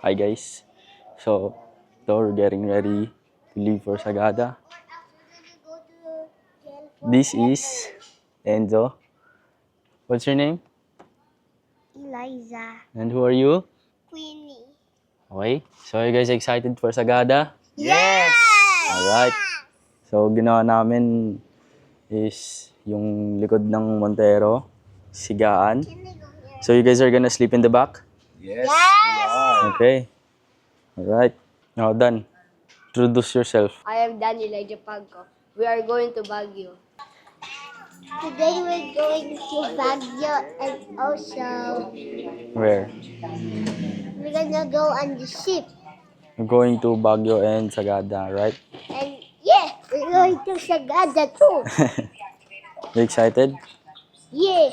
Hi guys. We're getting ready to leave for Sagada. This is Enzo. What's your name? Eliza. And who are you? Queenie. Okay. So are you guys excited for Sagada? Yes! Alright. So ginawa namin is yung likod ng Montero, sigaan. So you guys are gonna sleep in the back? Yes! Okay. Alright. Now done. Introduce yourself. I am Danny Elijah Pagco. We are going to Baguio. Today we're going to Baguio and also Where? we're gonna go on the ship. We're going to Baguio and Sagada, right? And yeah, we're going to Sagada too. You excited? Yeah.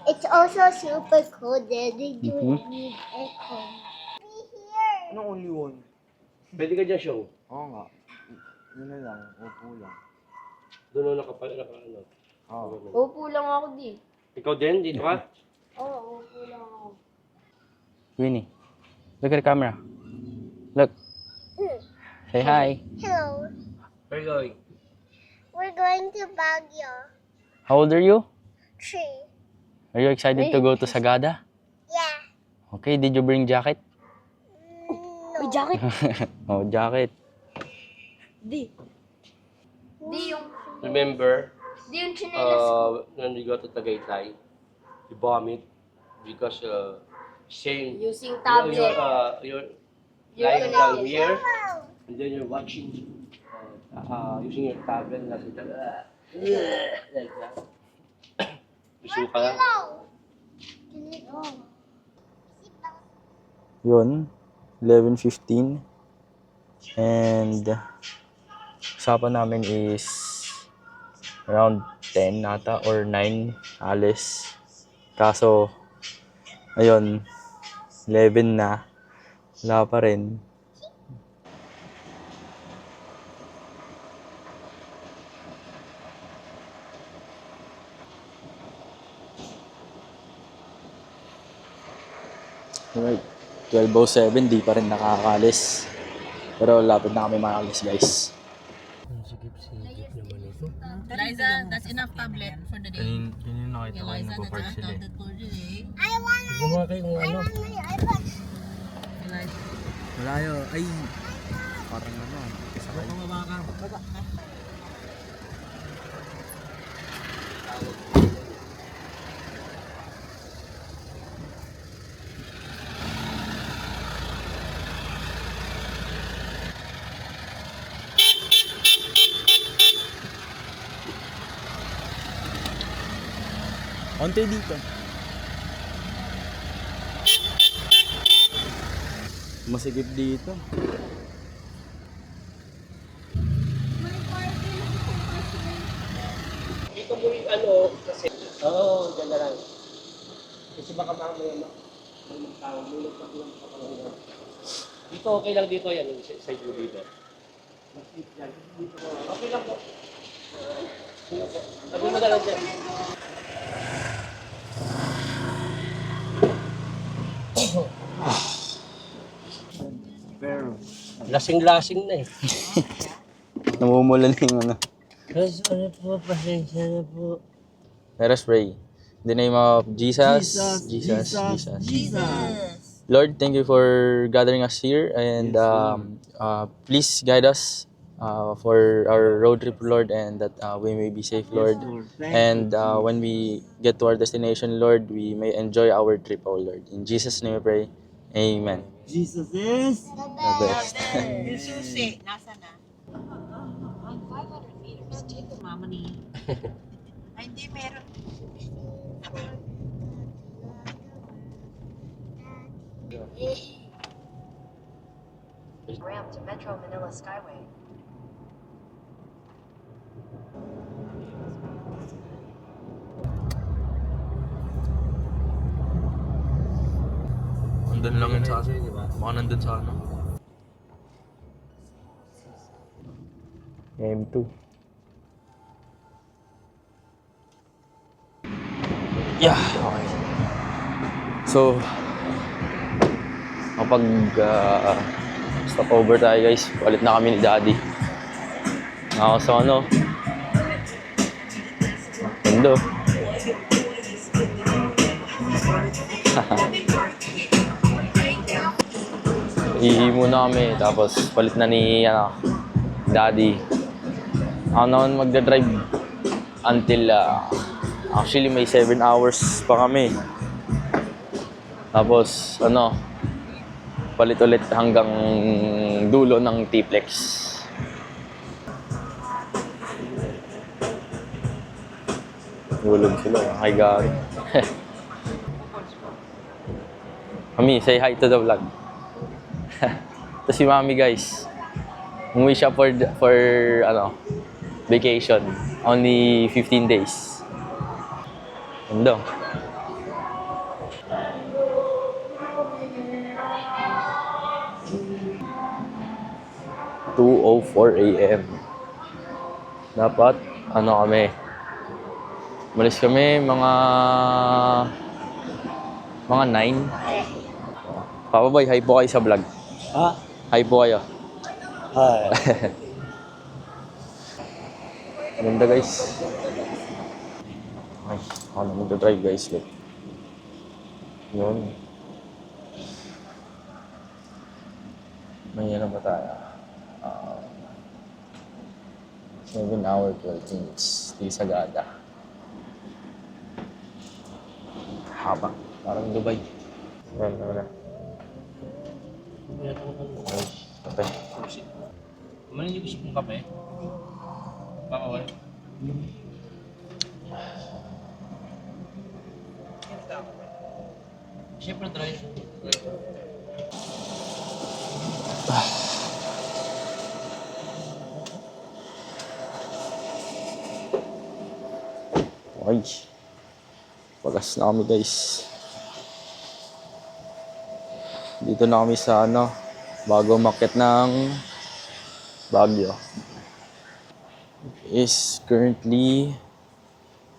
It's also super cold there. They do need aircon. Be here. Ano only one? Pwede ka dyan show. Oo nga. Yun na lang, upo lang. Doon na ano. Oo. Upo lang ako di. Ikaw din, dito ka? Oo, upo lang ako. Winnie, look at the camera. Look. Say hi. Hello. Where are you going? We're going to Baguio. How old are you? 3. Are you excited to go to Sagada? Yeah. Okay, did you bring jacket? May jacket. Oh, jacket. Di. Di yung, Remember, di yung chinelas. when we go to Tagaytay, you vomit because same. Using You're, tablet. you're You're lying down connected. here, and then you're watching, using your tablet, like that. Gusto ka lang. Yun, 11:15. And usapan namin is around 10 nata or 9 alis. Kaso, ayun, 11 na. Wala pa rin. Alright, 12:07, di pa rin nakakalis. Pero lapit na kami makalis, guys. Liza, that's enough tablet for the day. Yun yung nakita ko yung Liza, that's nagpo-park enough sila. tablet for the day. I want Gumawa kayo kung ano. my iPad. Liza, Malayo. Ay! Parang ano. Sakay. pumaba ka. Onte dito. Masigip dito. Dito mo yung ano, kasi, dyan na lang. Kasi baka mamaya mulot pa lang sa panahon. Dito, okay lang dito yan, sa iyo dito. Okay lang po. Sabi mo na lang dyan. Pero, Lasing-lasing na eh. Namumulan yung ano. Guys, ano po, pasensya na po. Let us pray. In the name of Jesus. Lord, thank you for gathering us here, and please guide us for our road trip, Lord, and that we may be safe, Lord. And when we get to our destination, Lord, we may enjoy our trip, oh Lord. In Jesus' name we pray. Amen. Jesus is... The best. Yung susi, nasa na? On 500 meters, take the mama ni... Ay, hindi, meron. Ramp to Metro Manila Skyway. Nandun lang yun sa aso, di ba? Baka nandun sa ano. M2. Yeah, okay. So, kapag stopover tayo guys, palit na kami ni Daddy. Ako sa ano, Tondo. Ihi muna kami, tapos palit na ni Daddy. Ako naman magdadrive until actually may 7 hours pa kami. Tapos palit ulit hanggang dulo ng T-Flex. Gulog sila. Hi, Gary. Mami, say hi to the vlog. Ito si Mami, guys. Umuwi siya for vacation. Only 15 days. Ganda. 2:04 AM. Dapat, kami. Malis kami mga 9. Papa Boy, hi po kayo sa vlog. Ha? Hi po kayo. Hi. Ganda guys. Ay, ako na magdadrive guys. Look. Yun. May ano ba tayo? 7 hour 12 minutes. Di Sagada. Haba. Parang Dubai. Wala. Ay, kape. Kumain niyo gusto mong kape? Bawal. Siyempre dry. Okay. Pagas na kami guys. Dito na kami sa bago umakyat ng Baguio. Is currently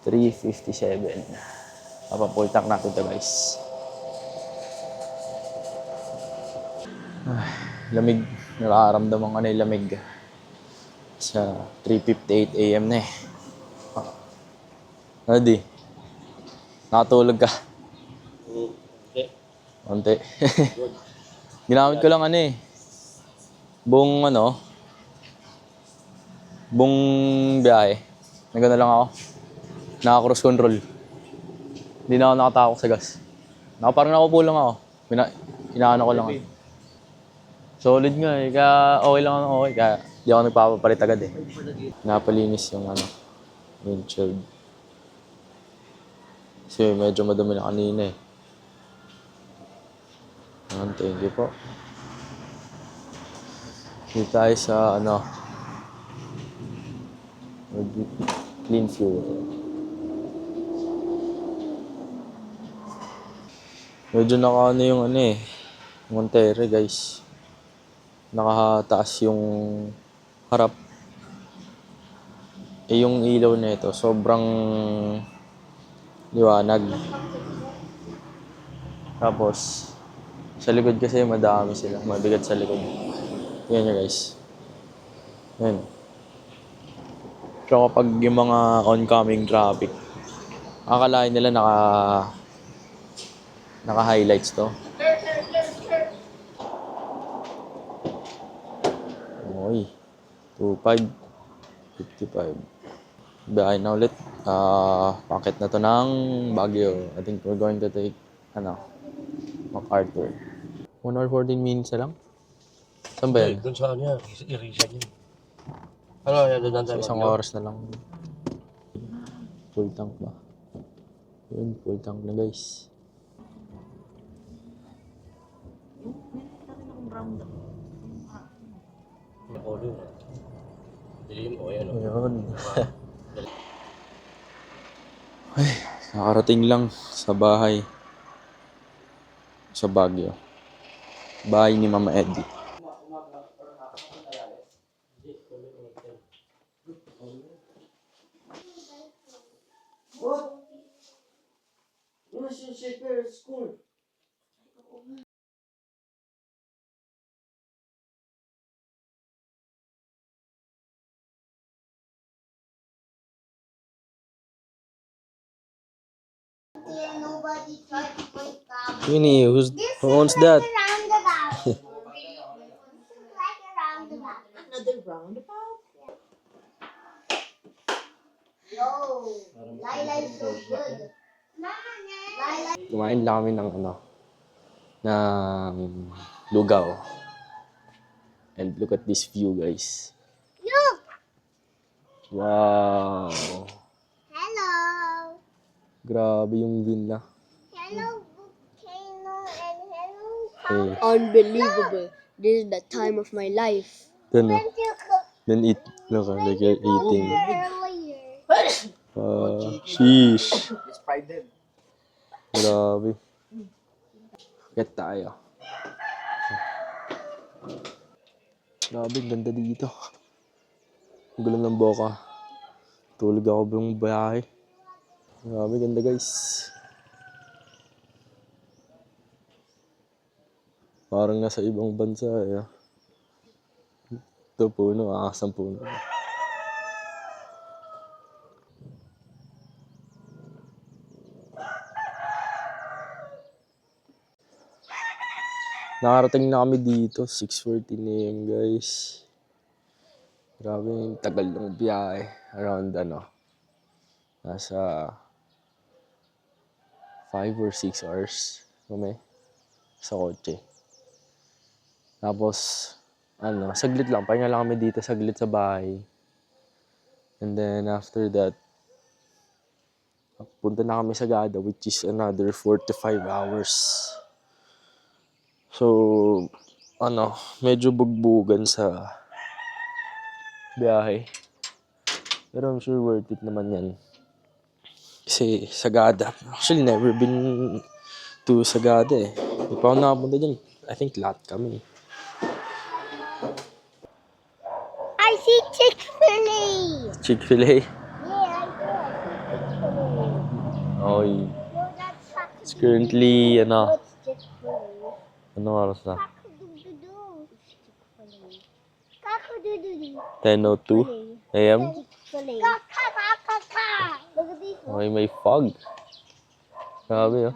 3:57. Papafull tank natin ito guys. Lamig. Nakaramdaman ka na yung lamig. Sa 3:58 AM na eh. Adi, nakatulog ka. Okay. Konti. Ginamit ko lang buong biyahe. Nagano lang ako. Naka-cruise control. Hindi na ako nakatakot sa gas. Parang nakaupo lang ako. Inaano ko lang. Solid nga eh. Kaya okay lang ako. Okay. Kaya di ako nagpapapalit agad eh. Napalinis yung windshield. Kasi medyo madumi na kanina eh. Thank you po. Dito tayo sa clean fuel. Medyo yung Monterrey guys. Nakataas yung harap. Yung ilaw na ito sobrang liwanag. Tapos sa likod kasi madami sila, mabigat sa likod. Yan nyo guys. Yan. So kapag yung mga oncoming traffic, akalain nila naka-highlights to. Oy, 2:55. Biyahe na ulit. Packet na to ng Baguio. I think we're going to take MacArthur. 1 hour 14 minutes na lang? Saan ba yan? Doon sa Irisa niya. Yan, doon So, isang oras na lang. Full tank ba? Yun, full tank na guys. Nakulo. Dilim ko yan. Ayun. Ay, nakarating lang sa bahay. Sa Baguio. Bahay ni Mama Eddie. What? Where's your shaker at school? until nobody tries to wake up. Queenie, who owns This that? is like a roundabout. This is like a roundabout. Another roundabout? Yo, Lila is so good. Lila. Kumain lang kami ng ng lugaw. And look at this view, guys. Look. Wow. Hello. Grabe yung view na. Hello, volcano, and hello. Hey, Unbelievable. This is the time of my life. then, When you cook then eat. Look, like you're eating. earlier. Sheesh. It's fried din. Grabe. Get tayo. Grabe, ganda dito. Ang gulo ng boka. Tulog ako buong biyahe. Grabe, ganda guys. Parang nasa ibang bansa eh. Ito puno, aasang puno. Nakarating na kami dito, 6:14 AM guys. Grabe yung tagal ng biyahe. Around nasa 5 or 6 hours kami sa kotse. Tapos, saglit lang. Pahinga lang kami dito, saglit sa bahay. And then after that, punta na kami sa Gada, which is another 4 to 5 hours. So, medyo bugbugan sa biyahe. Pero I'm sure worth it naman yan. Kasi Sagada, actually never been to Sagada eh. Hindi pa ako nakapunta dyan. I think lahat kami. I see Chick-fil-A. Chick-fil-A. Yeah, I do. Okay. No, that's Chick-fil-A. It's currently, What's Chick-fil-A? anong oras na? Cock-a-doodle-doo. Chick-fil-A. Cock-a-doodle-doo. 10:02 AM. Chick-fil-A. Ka-ka-ka-ka-ka. Look at these. Okay, may fog. Grabe oh.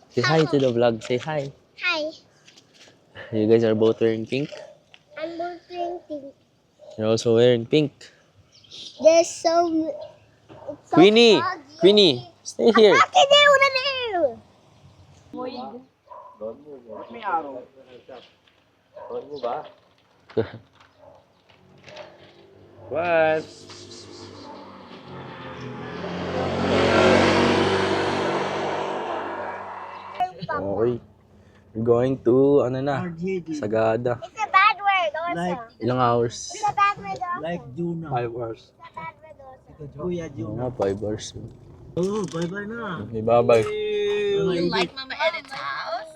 Say hi to the vlog. Say hi. Hi. You guys are both wearing pink. I'm both drinking. You're also wearing pink. There's some. It's so Queenie! foggy. Queenie! Stay here. Cock-a-doodle-doo. May araw. Mo ba? What? Okay. We're going to, Sagada. It's a bad word also. Like- Ilang hours? It's a bad word also. Like Juna. 5 hours. It's a bad word also. Kuya Oo Juna. nga, 5 hours. Oh, bye-bye na. Okay, bye-bye. You like Mama Edith's house?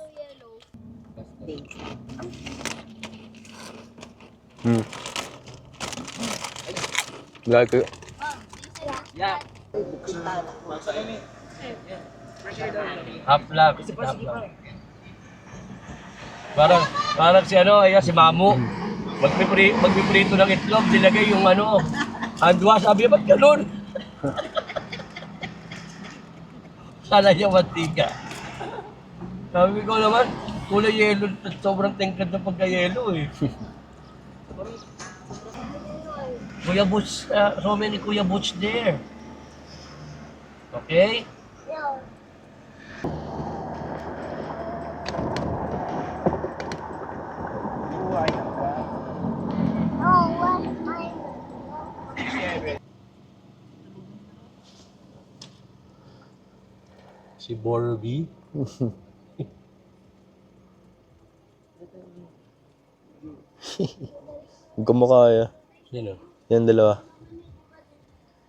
Like it. Half lap. Half lap. Parang si si Mamu. Magpiprito ng itlog, nilagay yung andwa, sabi niya, ba't ganun? Sana niya mantika. Sabi ko naman, kulay yelo at sobrang tingkad ng pagka-yelo eh. Kuya Butch, so many Kuya Butch there. Okay? No. Oh, what? Si Borby. Huwag ka mukha ya. Sino? Yan dalawa.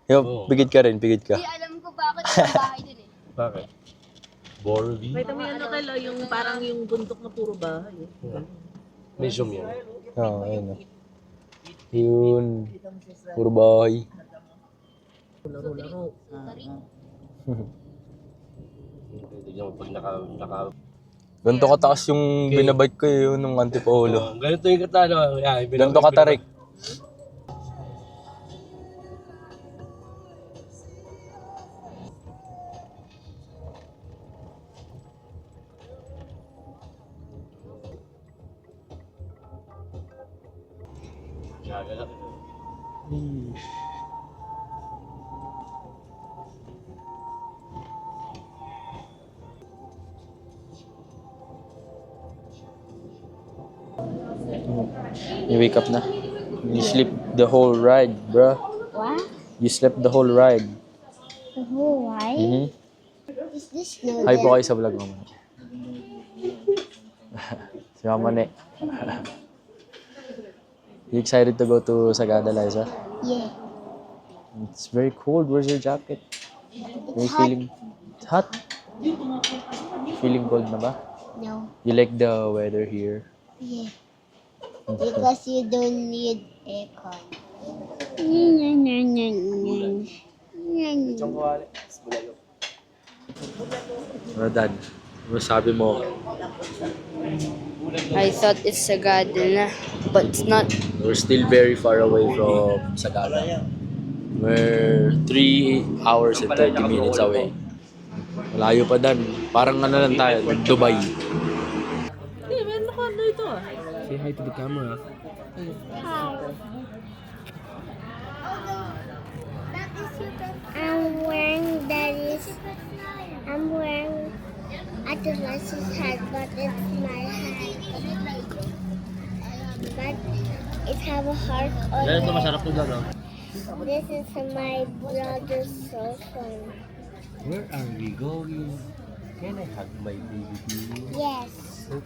Yo, Oo. pigit ka rin, pigit ka. Hindi alam ko bakit ang bahay din eh. Bakit? Borby? Wait, may Kelo, yung parang yung bundok na puro bahay. May zoom yan. Oo, ayun o. Yun. Puro bahay. Laro-laro. Tignan mo pag naka Ganito kataas yung binabike ko yun ng Antipolo. ganito yung katano. Ganito katarik. Gagalak. You wake up na. You sleep the whole ride, bruh. What? You slept the whole ride. The whole ride? Mm-hmm. Is this noodle? Hi po kayo sa vlog mo. Si Mama Ne. You excited to go to Sagada, Liza? Yeah. It's very cold. Where's your jacket? Are you It's hot. feeling... It's hot? Feeling cold na ba? No. You like the weather here? Yeah. Because you don't need aircon. Ano, Dad? Ano sabi mo? I thought it's Sagada na, but it's not. We're still very far away from Sagada. We're 3 hours and 30 minutes away. Malayo pa, Dan. Parang ano lang tayo, Dubai. Say hi to the camera. I'm wearing Atlas's hat, but it's my hat. But it have a heart on Dahil ito it. masarap to dyan, no? This is my brother's cell phone. Where are we going? Can I hug my baby? Yes, No.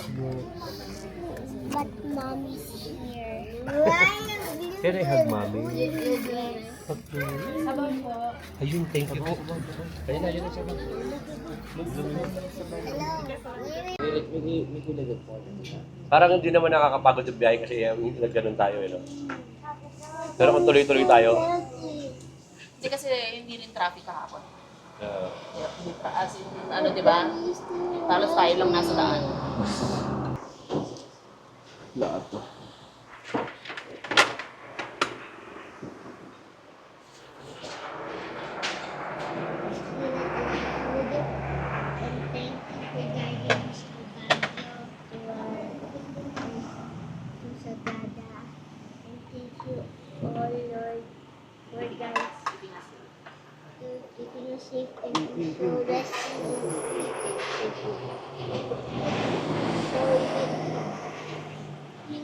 but mommy's here. Can I hug mommy? Ayun, thank you po. Ayun na, yun na siya. Parang hindi naman nakakapagod yung biyahe kasi nagganon tayo, eh, no? Pero kung tuloy-tuloy tayo, Hindi kasi hindi rin traffic kahapon. uh, As in, ano, di ba? Halos tayo lang nasa daan. Lahat to. And thank you for guiding us to Baguio, to Sagada. And thank you, oh Lord, for guys, to keeping us safe and to rescue. So we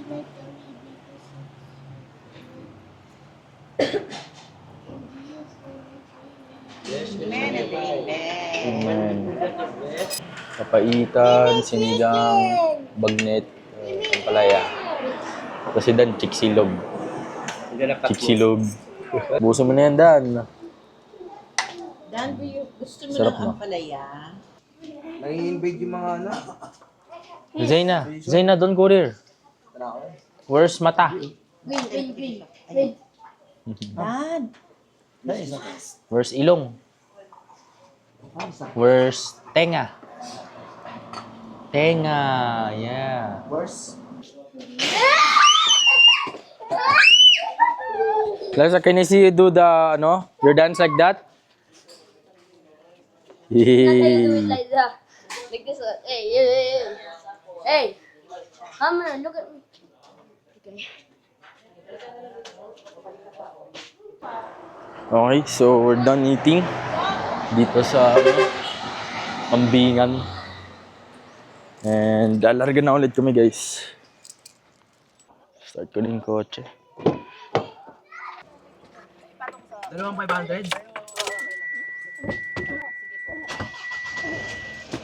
like the baby Amen. Papaitan, sinigang, bagnet, pampalaya. Kasi Dan, chiksilog. hindi na Chiksilog. Buso mo na yan, Dan. Dan, gusto mo Sarap, ng no? ampalaya? Nai-invade yung mga anak. Zaina, don't go there. Where's mata? Dan, Where's ilong? Where's tenga? Tenga, yeah. Worse. Liza, can I see you do the, your dance like that? I do it like that. Like this one. Hey, hey, hey, hey. Hey, come on, look at me. Okay. Okay, so we're done eating dito sa Ambingan. And lalarga na ulit kami, guys. Start ko na yung kotse. Dalawang 500?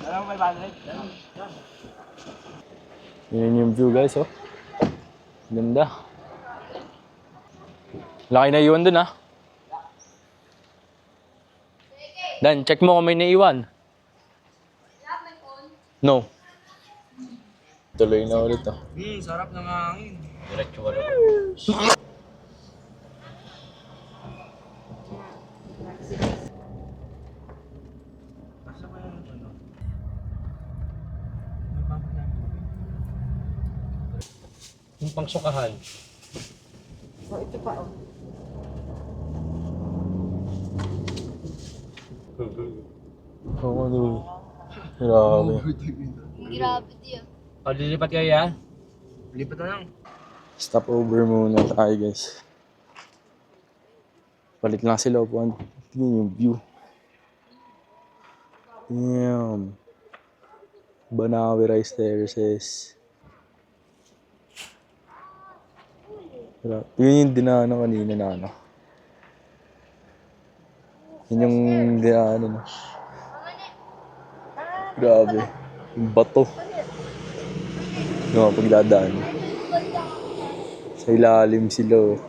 Dalawang 500? Yun yung view, guys, oh. Ganda. Laki na iwan dun, ah. Dan, check mo kung may naiwan. No. Tuloy na ulit, oh. Sarap ng hangin. diretso wala. Yung pangsukahan. oh, ito pa, oh. Oo, ano. Grabe. Grabe diya. O, lilipat kayo yan? Lipat na lang. Stop over muna tayo guys. Palit lang sila upuan. Tingnan yung view. Damn. Banawi Rice Terraces. Yun yung dinaanan kanina na ano. Yun yung dinaanan. Grabe. Yung bato. No, pagdadaan. Sa ilalim sila. Oh.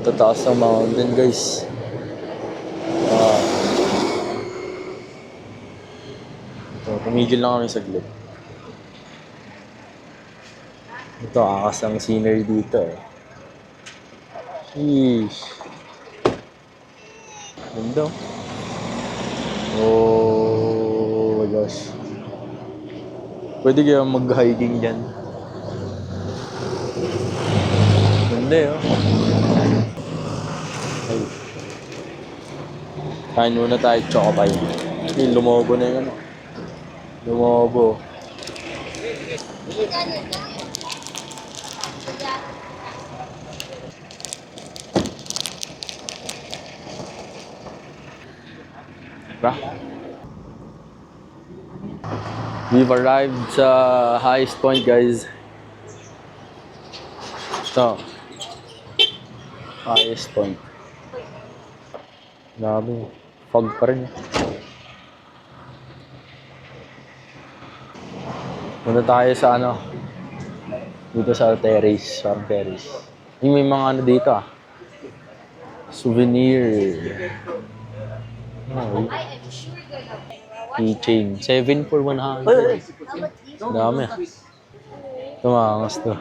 Tataas ng mountain guys. Ito, tumigil lang kami saglit. Ito, akas ang scenery dito. Sheesh. Ganda. Oh my gosh. Pwede kaya mag-hiking dyan. Ganda eh. Ay. Kain muna tayo chocopie. Lumobo na yun. Lumobo. We've arrived sa highest point guys. Ito. Highest point. Grabe. Fog pa rin. Punta tayo sa ano. Dito sa terrace. Parang terrace. May mga ano dito ah. Souvenir. Oh, keychain. 7 for 100. Dami ah. Tumangas to.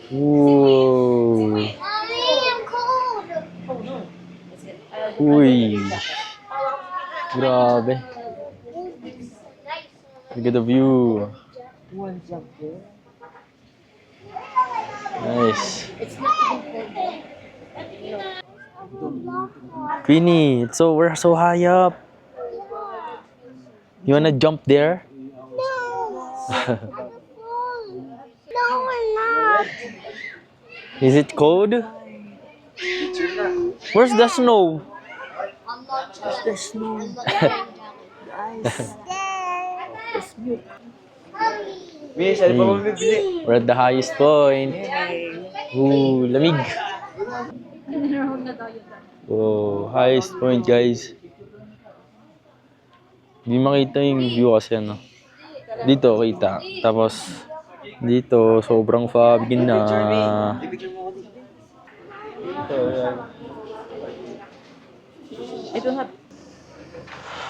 Whoa. Mommy, I'm cold. Uy. Grabe. Look at the view. Nice. Queenie, we're so high up. You wanna jump there? No, we're not. Is it cold? Where's the snow? The snow. We're at the highest point. Ooh, lamig. Oh, highest point guys. Hindi makita yung view kasi ano. Dito kita. Tapos dito sobrang fog na.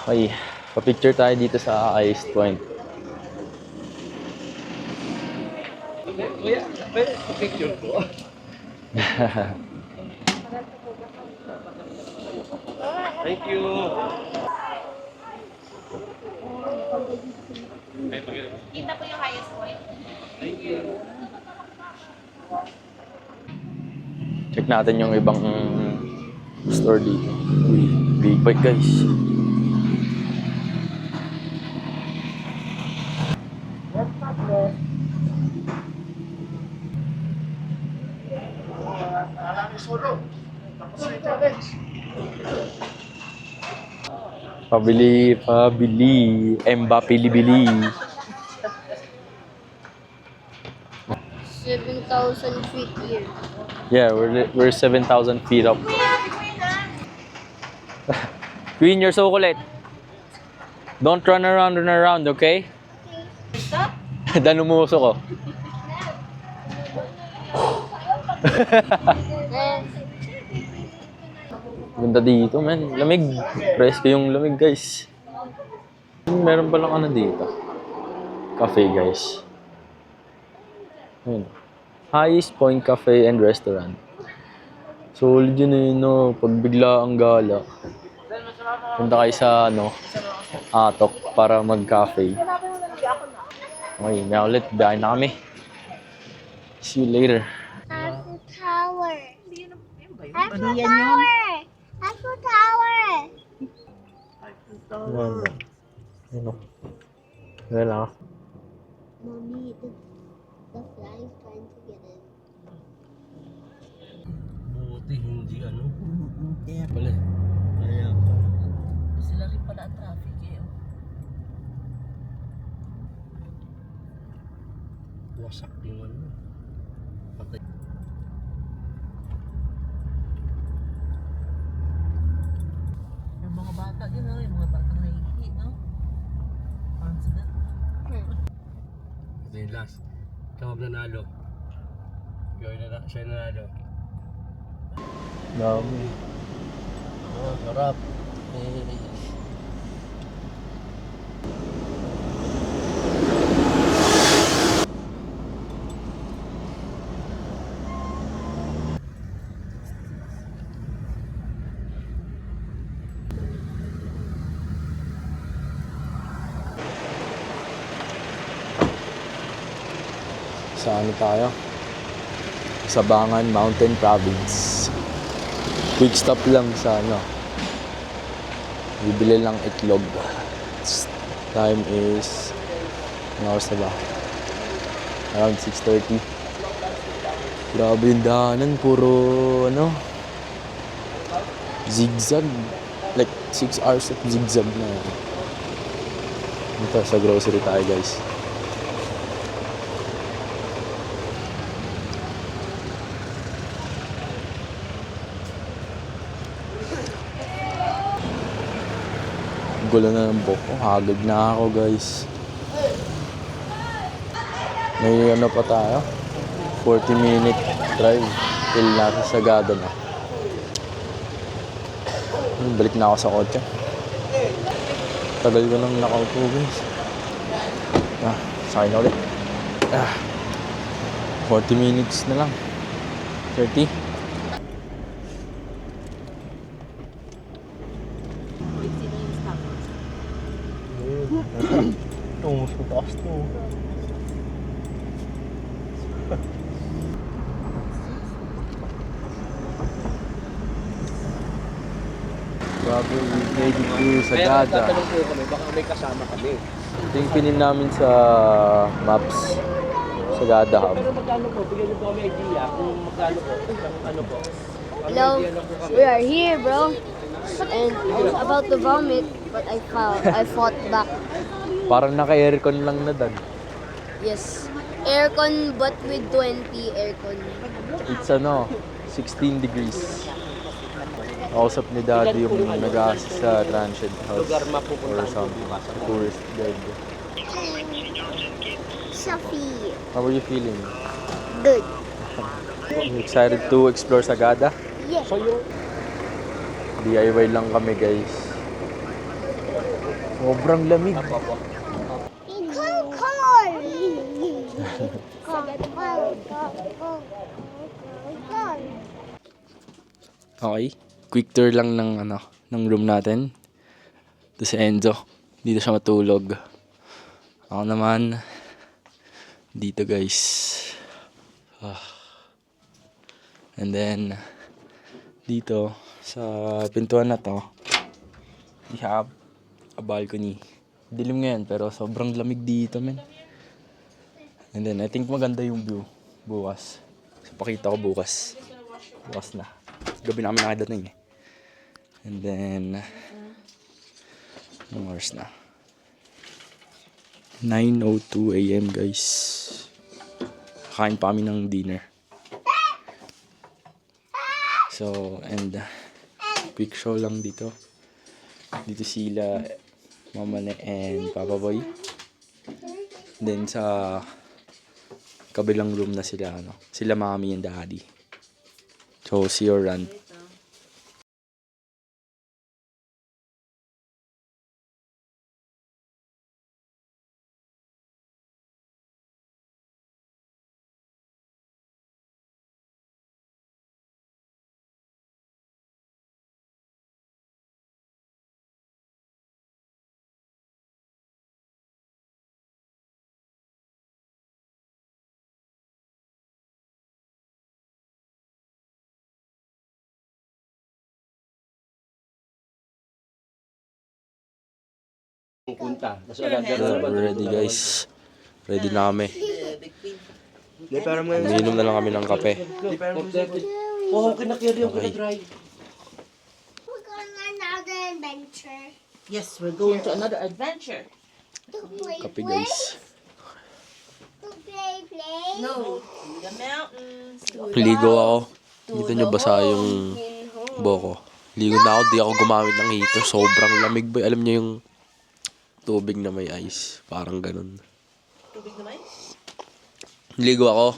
Okay, pa-picture tayo dito sa highest point. Picture ko. Thank you. Kita po yung highest point. Thank you. Check natin yung ibang store dito. Uy, big bike guys. Pabili. Mbappe bili. 7,000 feet here. Yeah, we're 7,000 feet up. Queen, you're so kulit. Don't run around, okay? Dan umuso ko. Ganda dito, man. Lamig. Presko yung lamig, guys. Meron palang ano dito. Cafe, guys. Ayun. Highest Point Cafe and Restaurant. Solid yun eh, no? Pag bigla ang gala. Punta kayo sa, ano, Atok para mag-cafe. Okay, na ulit. Biyahe na kami. See you later. Eiffel Tower. Ano Eiffel yan yun? Tower. Eiffel Tower. Ano? Ano? Wala. Mommy, the fly is trying to get in. Buti hindi ano. Wala. Kaya pa. Sila rin pala ang traffic eh. Oh. Wasak yung ano. Patay. Yung mga bata din, no? Yung mga bata nahihi, no? Parang sila. Ito yung last. Ikaw ang nanalo. Siya yung nanalo. Dami. Oh, sarap. Sa ano tayo? Sabangan Mountain Province. Quick stop lang sa ano. Bibili lang itlog. Time is ano oras na ba? Around 6:30. Grabe yung daanan, puro ano, zigzag. Like 6 hours of zigzag na. Ito sa grocery tayo, guys. Gulo na ng buhok ko. Hagod na ako, guys. May ano pa tayo? 40-minute drive till nasa Sagada na. Balik na ako sa kotse. Tagal ko nang nakaupo, guys. Sakay na ulit. 40 minutes na lang. 30. Ito, mas mataas to. Grabe, we made it to Sagada. Tatanong po kami, baka may kasama kami. Ito yung pinin namin sa maps. Sagada Hub. Pero magkano po? Bigyan niyo po kami idea kung magkano po. Ano po? Hello, we are here, bro. And I was about to vomit, but I fought back. Parang naka-aircon lang na dan. Yes. Aircon, but with 20 aircon. It's ano, 16 degrees. Kausap ni Daddy yung nag-assist sa Transhed House Lugar or mapupuntahan po some bukas. tourist guide. Sophie, How are you feeling? good. You excited to explore Sagada? Yes. So yung DIY lang kami, guys. Sobrang lamig. Come on. Come. Okay. Quick tour lang ng ano, ng room natin. Ito si Enzo. Dito siya matulog. Ako naman dito, guys. And then dito sa pintuan na to, we have a balcony. Dilim ngayon pero sobrang lamig dito, men. And then I think maganda yung view bukas. So pakita ko bukas. Bukas na. Gabi na kami nakadating eh. And then anong oras na? 9:02 AM, guys. Kain pa kami ng dinner. So, and quick show lang dito. Dito sila Mama Ne and Papa Boy. Then sa kabilang room na sila ano, sila Mommy and Daddy. So, see you around. Pupunta. Tapos We're ready guys. Ready na kami. Hindi, pero ngayon. Umiinom na lang kami ng kape. Oh, kinakiri yung Okay. kinadrive. We're going on another adventure. Yes, we're going to another adventure. To play, Kape play. guys. To play. No, the mountains. Ligo ako. Dito nyo basa yung boko. Ligo na ako, di ako gumamit ng heater. Sobrang lamig boy. Alam niyo yung tubig na may ice. Parang ganun. Tubig naman? Ligo ako.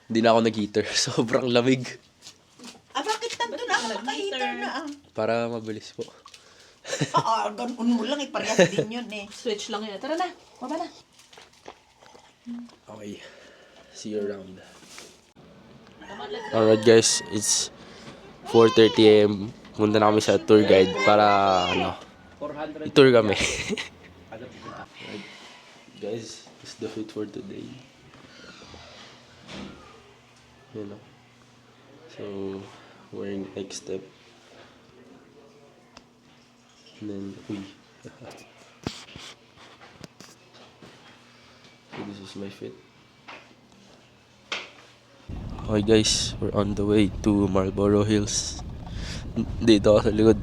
Hindi na ako nag-heater. Sobrang lamig. Ah, bakit nandun ako naka-heater na ah? Para mabilis po. Ganun mo lang, parehas din yun eh. Switch lang yun. Tara na, baba na. Okay. See you around. Alright guys, it's 4:30 AM. Punta na kami sa tour guide para i-tour kami. Alright, guys, this is the fit for today. You know. So, we're in next step. And then, uy. So this is my fit. Okay guys, we're on the way to Marlboro Hills. Dito ako sa likod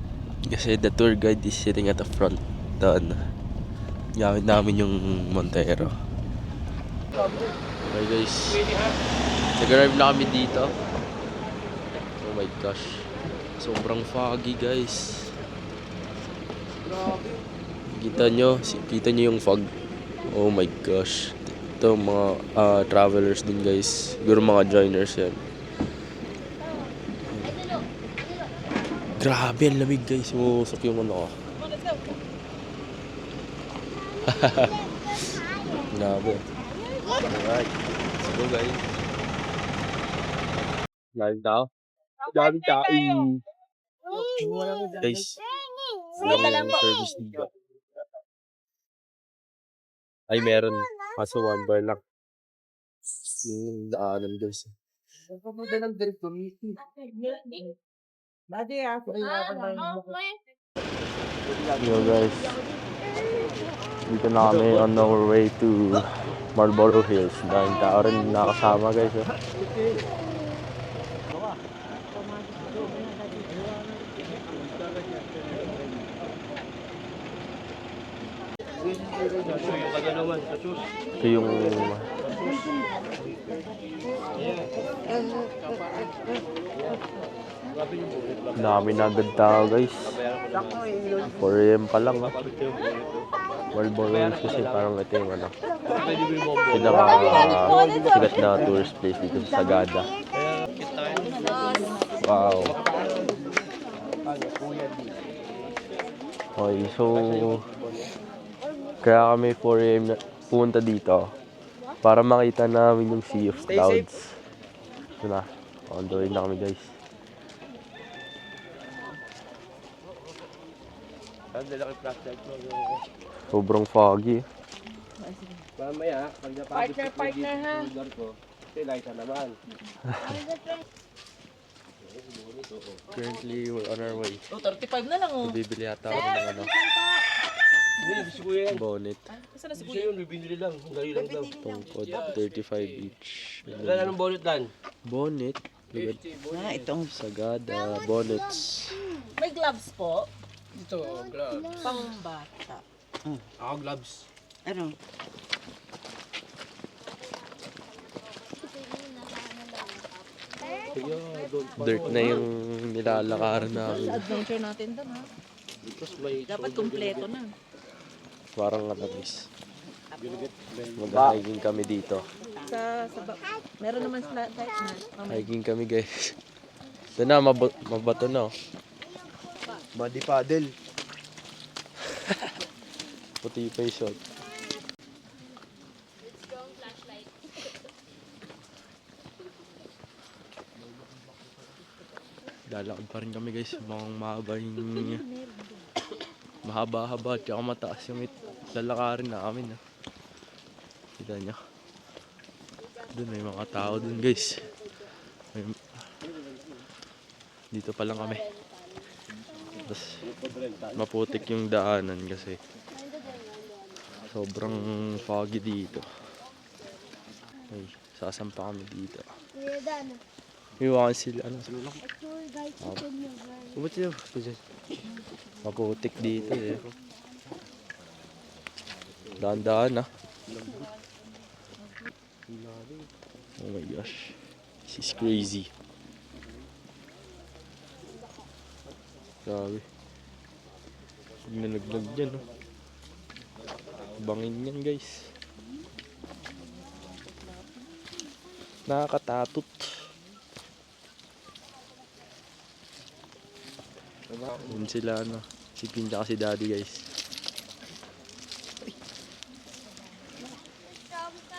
kasi the tour guide is sitting at the front. Gamit namin yung Montero. Okay guys, nag-arrive na kami dito. Oh my gosh, sobrang foggy guys. Kita nyo yung fog. Oh my gosh. Ito mga travelers din guys. Siguro mga joiners yan. Grabe, ang lamig guys. Umusok yung ano ko. Grabe. Alright. Let's go guys. Live tao. Dami tao. Guys. Walang service dito. Ay, meron. Kaso 1 bar lang. Yung daanan guys. Yo guys. Dito na kami on our way to Marlboro Hills. Daming tao rin nakasama guys. Ito yung dami na agad tao guys. 4 AM pa lang ha. Marlboro Hills kasi parang ito yung ano, sikat na tourist place dito sa Sagada. Wow. Okay, so kaya kami 4 AM na pumunta dito para makita namin yung Sea of Clouds. Ito na, on the way na kami guys. Sobrang foggy. Mamaya, pag napagod partner ha. Lugar ko, light na naman. Currently, we're on our way. 35 na lang oh. Bibili yata ako ng ano, Hindi, si kuya yan. bonnet. Saan na si Siya yun, bibili lang. Dali lang daw. Tungkod, 35 each. Wala anong bonnet lan? Bonnet. Itong Sagada, bonnets. may gloves po. Ito, gloves. Pang bata. Ako gloves. Ano? Dirt na yung nilalakaran namin. Adventure natin doon ha. Dapat kumpleto na. Parang katamis. Mag-hiking kami dito. Meron naman sila type na. Hiking kami guys. Ito na, mabato na. Muddy paddle. Puti pa yung shot. Lalakad pa rin kami guys. Mahaba-haba at saka mataas yung lalakarin namin. Kita nyo. Doon may mga tao doon guys. Dito pa lang kami. Tapos maputik yung daanan kasi Sobrang foggy dito. Ay, sasampa kami dito. Kuya Dan, Iwan sila, ano, tour guide sa kanya, guys. Ba't yun? Maputik dito eh. Dahan-dahan ah. Oh my gosh. This is crazy. Grabe. Nalaglag dyan oh. Bangin yan guys. Nakakatatot. Yun sila ano. Si Queen tsaka si Daddy guys.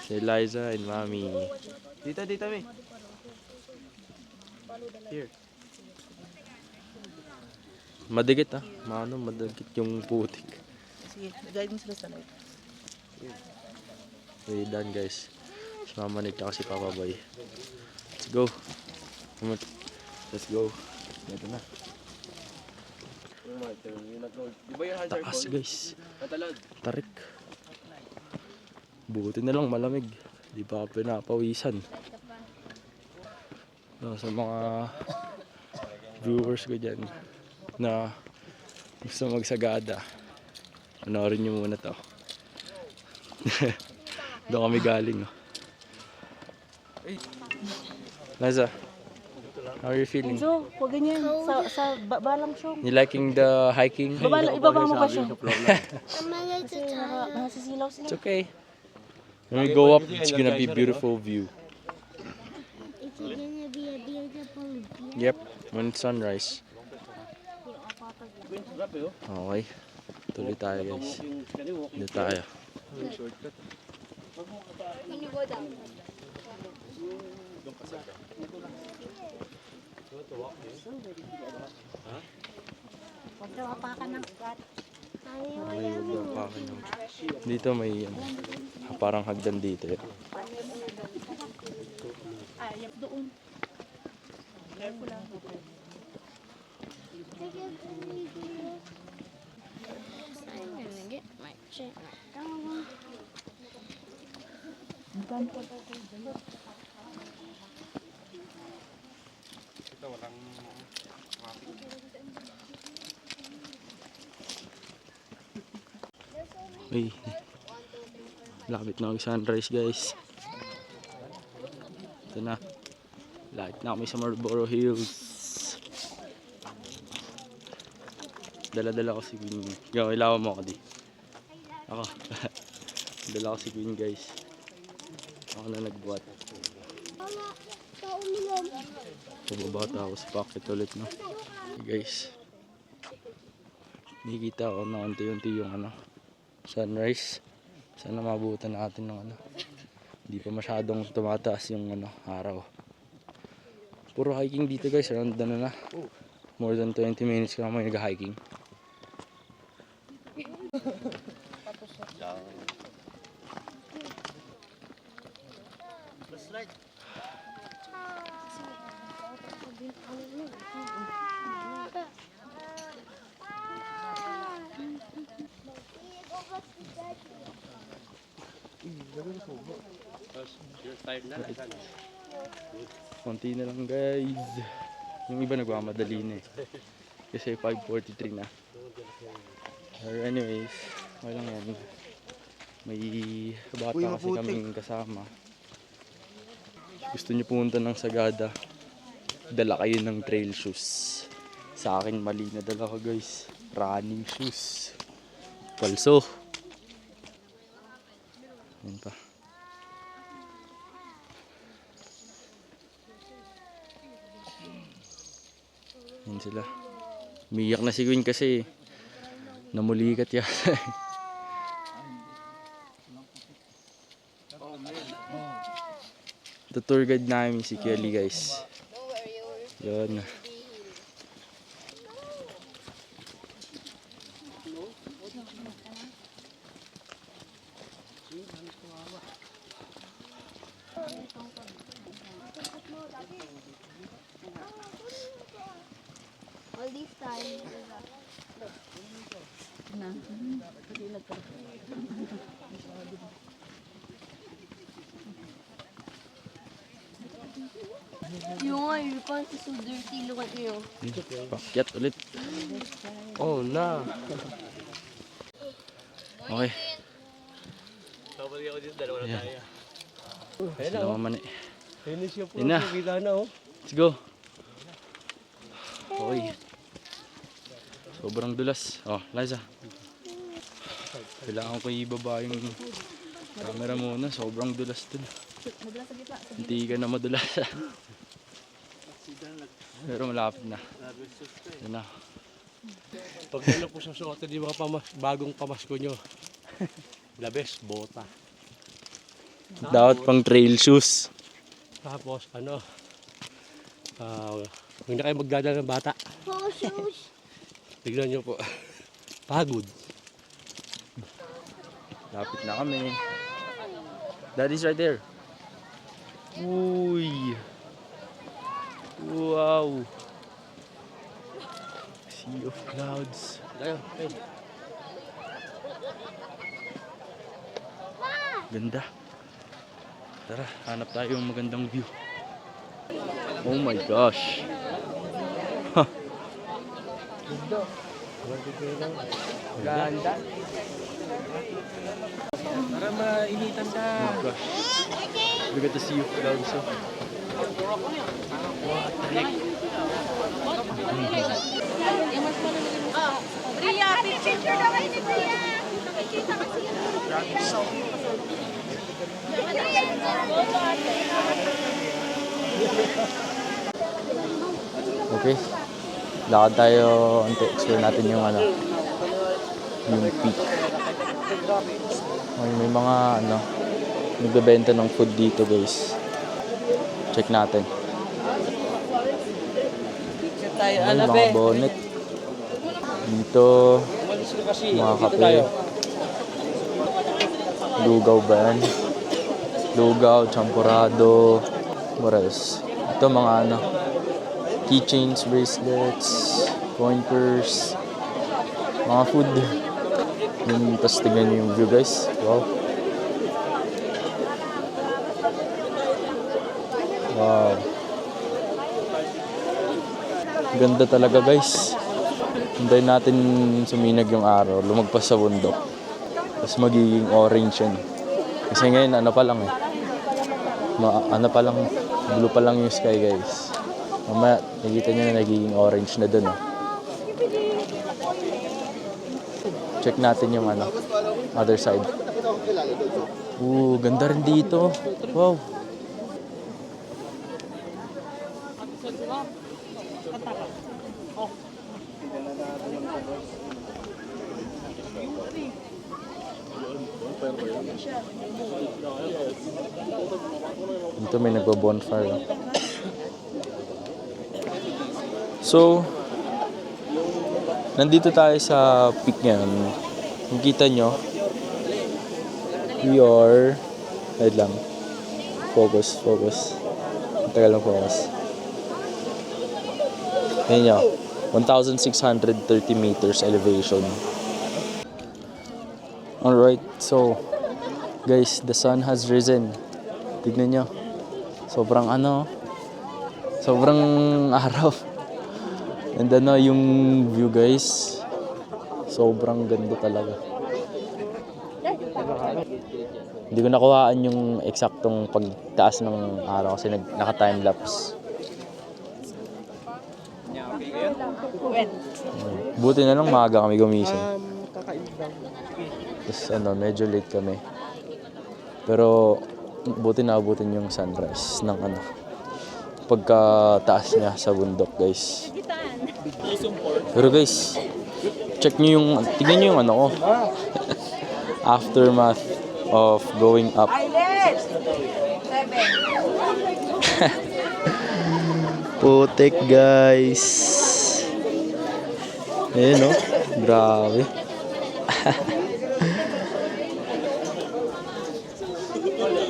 Si Eliza and Mommy. Dito, may. Here. Madikit ah. Mano, madikit yung putik. Sige, guide mo sila sa light. Okay, done guys. Si Mama Nick tsaka si Papa Boy. Let's go. Come on. Let's go. Ito na. Di ba yung hazard Taas guys. Natalad. Tarik. Buti na lang malamig. Di pa ako pinapawisan. No, sa mga viewers ko dyan na gusto magsagada, panoorin nyo muna to. Doon kami galing. Oh. Liza, how are you feeling? So, huwag ganyan. Sa baba lang siya. You liking the hiking? Ibaba mo ba siya? Mamaya Kasi nasisilaw sila. It's okay. When we go up, it's gonna be beautiful view. It's gonna be a beautiful view. Yep, when it's sunrise. Okay. Tuloy tayo guys. Dito tayo. When you go down. Huwag daw hapakan ng ugat. Okay, wag lang pakin yung... Dito may ano, parang hagdan dito. Eh. Ay, doon. Careful lang. I'm gonna get my check. Ay, lapit na ang sunrise guys. Ito na. Lapit na kami sa Marlboro Hills. Dala-dala ko si Queen. Ikaw, ilawan mo ako di. Ako. Dala ko si Queen guys. Ako na nagbuhat. Pababata ako sa pocket ulit no. Okay, guys. Nakikita ko na unti-unti yung ano, sunrise. Sana mabutan natin ng ano. Hindi pa masyadong tumataas yung ano, araw. Puro hiking dito guys, around ano na. More than 20 minutes ka naman nag-hiking. Konti na lang guys. Yung iba nagmamadali na eh. Kasi 5:43 na. Or anyways, okay lang yan. May bata kasi kaming kasama. Gusto nyo pumunta ng Sagada, dala kayo ng trail shoes. Sa akin mali na dala ko guys. Running shoes. Palso. Yan pa. Yan sila. Umiyak na si Queen kasi namulikat yata. Ito tour guide namin si Kelly guys. Yan. this time. Yung nga, your pants is so dirty. Look at you. Pakyat ulit. Oh, na. Okay. Yeah. Sila mamani. Finish yung Yun na. kita na, oh. Let's go. Okay. Sobrang dulas. Oh, Liza. Kailangan ko ibaba yung camera muna. Sobrang dulas dun. Hindi ka na madulas. Pero malapit na. Yun na. Pag ano po sa suotin yung mga bagong pamasko nyo. The best, bota. Dapat pang trail shoes. Tapos, ano, huwag na kayo magdadala ng bata. Oh, shoes. Tignan nyo po. Pagod. Lapit na kami. Daddy's right there. Uy. Wow. Sea of clouds. Tayo, hey. Ganda. Tara, hanap tayo ng magandang view. Oh my gosh. Ganda. Para mainitan ka. Oh my gosh. Look at the sea of clouds. Oh. Priya, picture daw kayo ni Priya. Nakikita kasi Okay. Lakad tayo, explore natin yung ano, yung peak. May mga ano, nagbebenta ng food dito, guys. Check natin. May mga bonnet. Dito, mga kape. Lugaw ba yan? Lugaw, champurado. What else? Ito mga ano, keychains, bracelets, coin purse, mga food. Tapos tignan niyo yung view, guys. Wow. Wow. Ganda talaga, guys. Hintayin natin suminag yung araw, lumagpas sa bundok. Tapos magiging orange yan. Kasi ngayon, ano pa lang eh. Ano pa lang, blue pa lang yung sky, guys. Mamaya, nakikita nyo na nagiging orange na dun. Check natin yung ano, other side. Ganda rin dito. Wow. Dito may nagbo-bonfire. So, nandito tayo sa peak ngayon. Nakikita nyo, we are, wait lang, focus. Ang tagal ng focus. Ayan nyo, 1,630 meters elevation. Alright, so, guys, the sun has risen. Tignan nyo, sobrang araw. And ano, yung view, guys, sobrang ganda talaga. Hindi ko nakuhaan yung eksaktong pagtaas ng araw kasi naka-timelapse. Buti na lang maaga kami gumising. Tapos medyo late kami. Pero buti na abutin yung sunrise ng pagkataas niya sa bundok, guys. Pero guys, tignan nyo yung ko. Aftermath of going up. Putik, guys. Ayan, no? Grabe.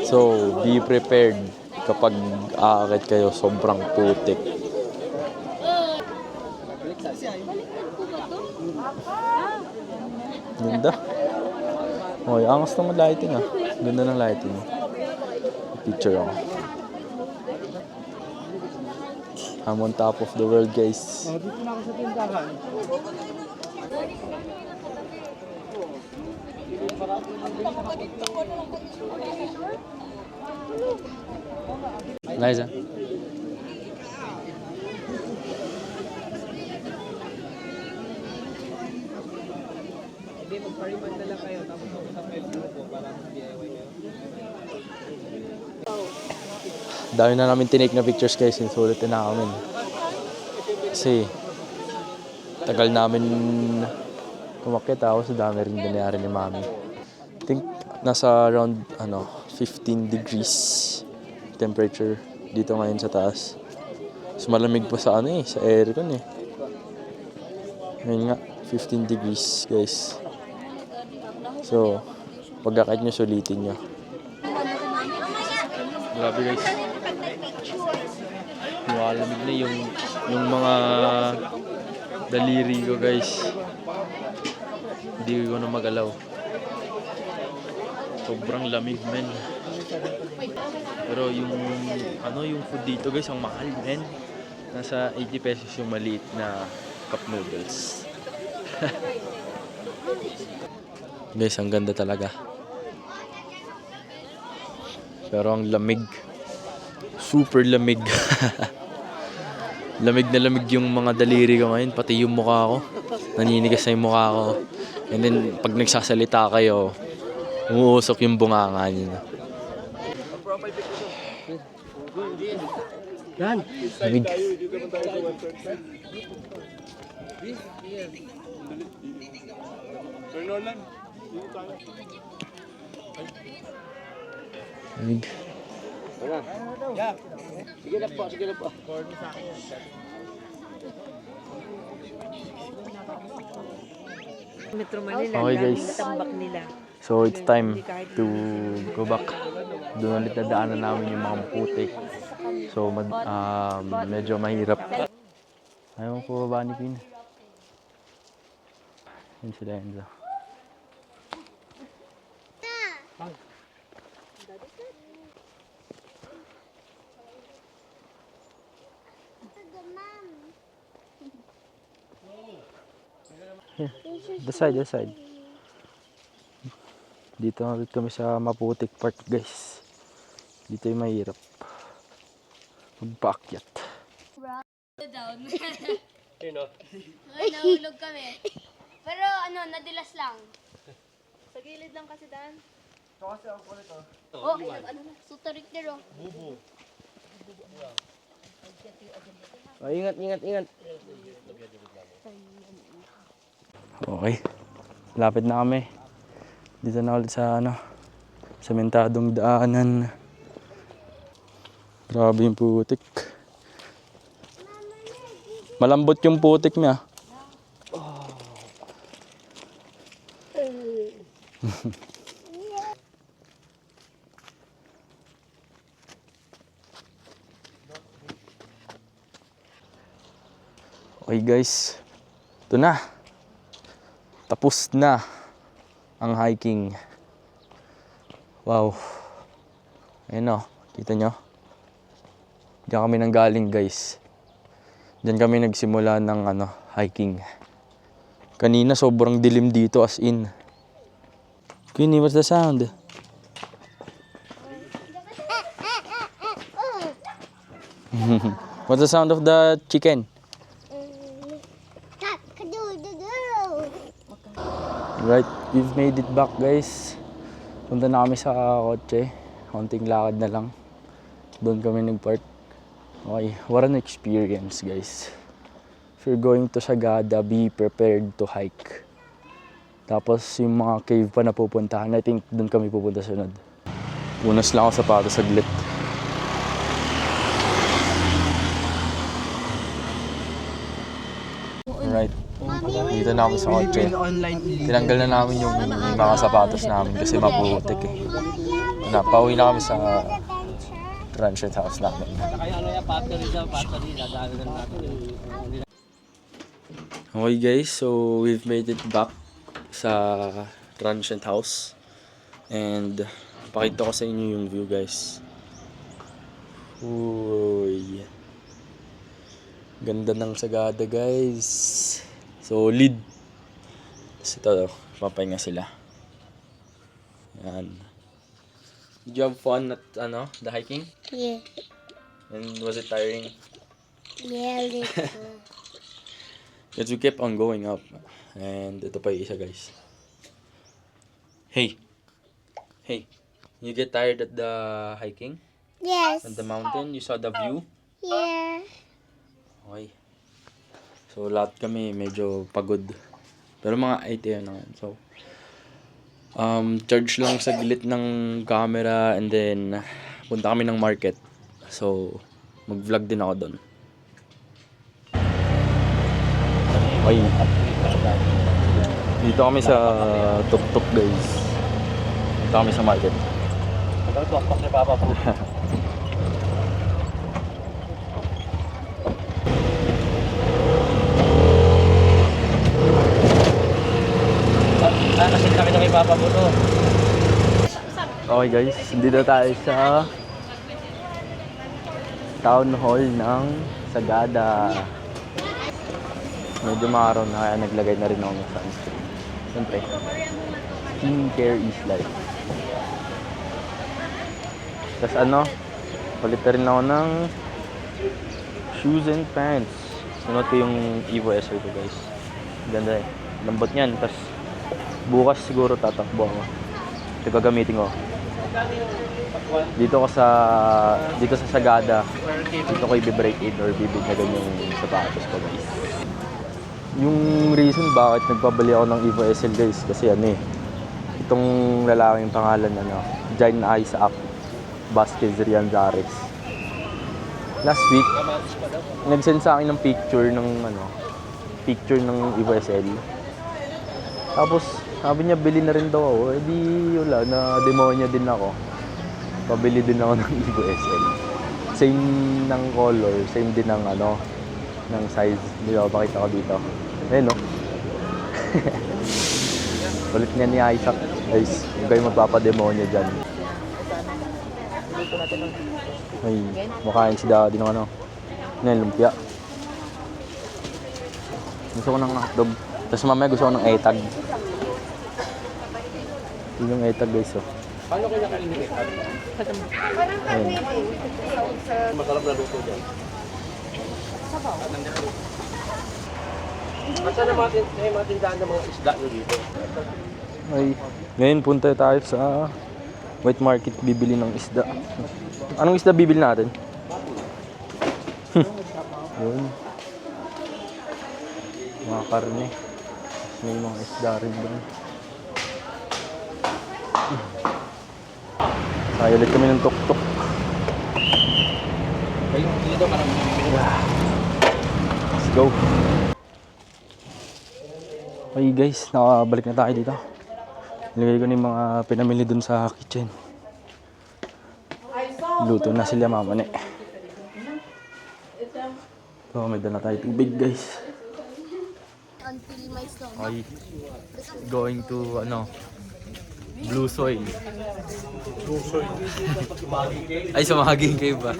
So, be prepared kapag aakit kayo, sobrang putik. Ganda. Okay, angas naman lighting ah. Ganda ng lighting. Picture ako. I'm on top of the world, guys. Dito na ako sa tindahan. Liza. Hindi, magpariman na lang kayo. Tapos ako sa pwede po para mag-DIY kayo. Dami na namin tinake na pictures, guys. Sinusulit na namin. Kasi tagal namin kumakit ako sa dami rin binayari ni Mami. I think nasa around 15 degrees temperature dito ngayon sa taas. Mas malamig pa sa sa aircon eh. Ngayon nga, 15 degrees, guys. So, pagkakait nyo, sulitin nyo. Grabe, guys. Malamig na yung mga daliri ko, guys. Hindi ko na magalaw. Sobrang lamig, men. Pero yung food dito, guys, ang mahal, men. Nasa 80 pesos yung maliit na cup noodles. Guys, ang ganda talaga. Pero ang lamig. Super lamig. Lamig na lamig yung mga daliri ko ngayon, pati yung mukha ko. Naninigas na yung mukha ko. And then, pag nagsasalita kayo, umuusok yung bunganga niyo. Dan! Lamig. Lamig. Sige na po, sige na po. Metro Manila, Okay, guys. tambak nila. So, it's time to go back. Doon ulit na daanan namin yung mga putik. So, medyo mahirap. Ayaw ko baba ni Queen. Yun sila, Enzo. The side. Dito na ulit kami sa Maputik Park, guys. Dito yung mahirap magpaakyat. Down. Sino? Nahulog kami. Pero nadilas lang. Sa gilid lang kasi, Dan. Oh, suturik na ro. Oh, ingat. Okay. Lapit na kami. Dito na ulit sa sementadong daanan. Grabe yung putik. Malambot yung putik niya. Okay, guys. Ito na. Tapos na ang hiking. Wow. Ayun o. Kita nyo? Diyan kami nanggaling, guys. Diyan kami nagsimula ng hiking. Kanina sobrang dilim dito, as in. Queenie, what's the sound? What's the sound of the chicken? Right, we've made it back, guys. Punta na kami sa kotse. Konting lakad na lang. Doon kami nag-park. Okay, what an experience, guys. If you're going to Sagada, be prepared to hike. Tapos yung mga cave pa na pupuntahan, I think doon kami pupunta sunod. Punas lang ako sapatos saglit. Alright, dito na kami sa kotse. Tinanggal na namin yung mga sapatos namin kasi maputik eh. Pauwi na kami sa transient house namin. Kaya ano yung battery, dadaanan natin. Okay guys, so we've made it back sa transient house. And pakita ko sa inyo yung view guys. Uy. Ganda ng Sagada guys. Solid. Tapos ito, papahinga sila. Yan. Did you have fun at the hiking? Yeah. And was it tiring? Yeah, little. Because we kept on going up. And ito pa yung isa guys. Hey. Hey. You get tired at the hiking? Yes. At the mountain? You saw the view? Yeah. Okay. So lahat kami medyo pagod. Pero mga 8 yan naman. So charge lang sa gilid ng camera and then punta kami ng market. So mag-vlog din ako doon. Okay. Dito kami sa Tuk-Tuk guys. Dito kami sa market. Tuk-tuk ni Papa po. Kasi kami na kay Papa po to. Okay guys, dito tayo sa town hall ng Sagada. Medyo maaraw na kaya naglagay na rin ako ng sunscreen. Siyempre, skincare is life. Tapos palit na rin ako ng shoes and pants. Sunod ko yung Evo SR ko guys. Ganda eh. Lambot niyan. Tapos bukas siguro tatakbo ako. Ito gagamitin ko. Dito sa Sagada. Dito ko i-break in or bibigyan yung sapatos ko guys. Yung reason bakit nagpabali ako ng Evo SL guys kasi itong lalaking pangalan Jain Isaac Vasquez Rianzares. Last week nag-send sa akin ng picture ng Evo SL. Tapos sabi niya bili na rin daw ako. Eh di wala, na demonya din ako. Pabili din ako ng Evo SL. Same ng color, same din ng ng size. Hindi ako pakita ko dito. Ayun no. Ulit nga ni Isaac. Guys, huwag kayo magpapademonya dyan. Ay, makain si Daddy ng lumpia. Gusto ko ng hotdog. Tapos mamaya gusto ko ng etag. Yun yung etag guys oh. Paano kayo nakainit? Ayun. Masarap na luto dyan. At saan ang mga tindahan ng mga isda nyo dito? Ay, ngayon punta tayo sa wet market bibili ng isda. Anong isda bibili natin? Yun. Mga karne. May mga isda rin doon. Kaya ulit kami ng tuk-tuk. Kayo dito marami bibili. Let's go. Okay guys, nakabalik na tayo dito. Nilagay ko na yung mga pinamili dun sa kitchen. Luto na sila mamane. So may dala tayo tubig guys. Until my stomach. Okay. Going to Blue Soil. Ay, sa Mahaging Cave ba?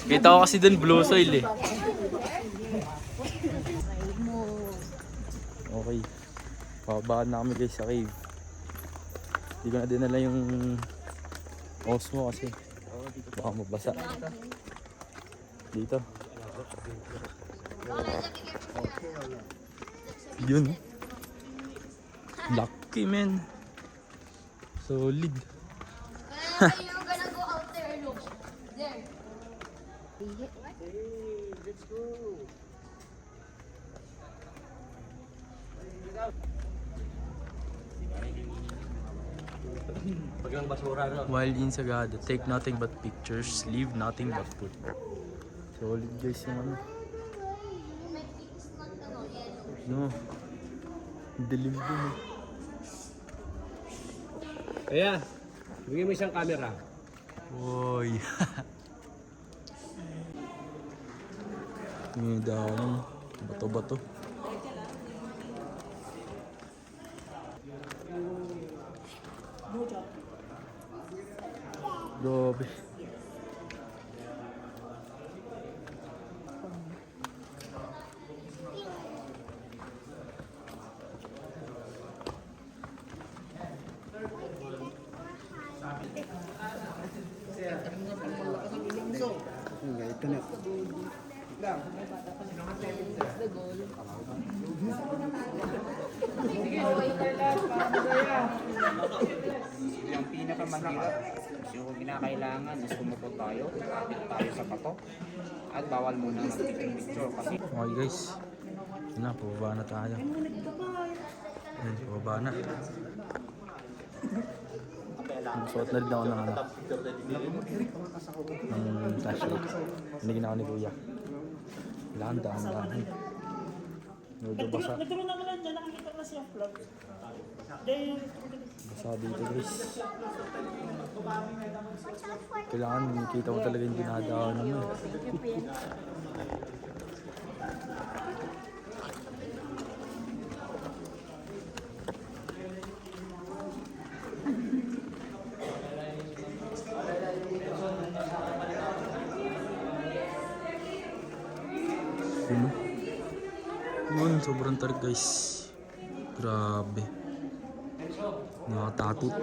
Kita ko kasi dun Blue Soil eh. Okay. Pababa na kami guys sa cave. Hindi ko na dinala yung Osmo kasi baka mabasa. Dito. Yun. Lucky man. Solid. You're gonna go out there, look. There. Paglang basura no? While in Sagada, take nothing but pictures, leave nothing but food. Solid guys yung No. Dilim dun eh. Kaya, bigyan mo isang camera. Uy. May daw bato-bato. Grabe. Yung pinakamahirap, yung kinakailangan is pumutok tayo, kapit tayo sa patok, at bawal muna mag-picture kasi Okay guys. Yun na, pababa na tayo. Ayun, pababa na. Suot na rin ako ng ano. Ng flashlight. Binigyan ako ni Kuya. Kailangan daan-daan. Medyo basa. Nagkaroon naman lang dyan, nakikita na siya vlog. Basa dito guys. Kailangan makita mo talaga yung dinadaan mo. Yun, sobrang tarik guys. Grabe. Nakatatut.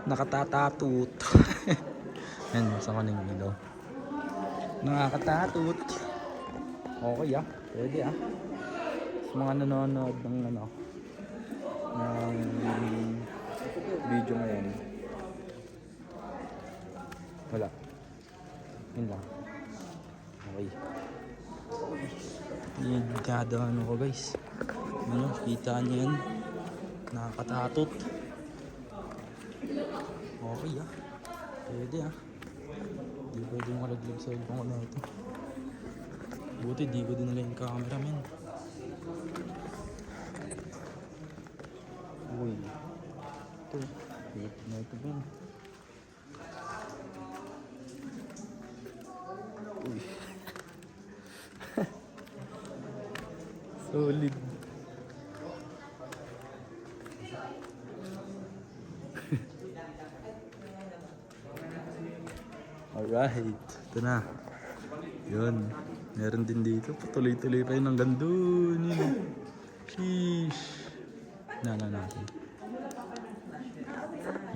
Nakatatatut. Yan, sa kaning ilaw. Nakakatatut. Okay ah. Pwede ah. Sa mga nanonood ng ano, ng video ngayon. Wala. Yun lang. Okay. Yan, dadaan ko guys. Ano, kita niyo yan. Nakakatatot. Okay ah. Pwede ah. Di pwede malaglag sa cellphone ko na ito. Buti di ko dinala yung camera men. Uy. Ito. Wait na ito men. Uy. Solid. Alright, ito na. Yun. Meron din dito. Patuloy-tuloy pa yun hanggang dun. Yun. Sheesh. Nala natin.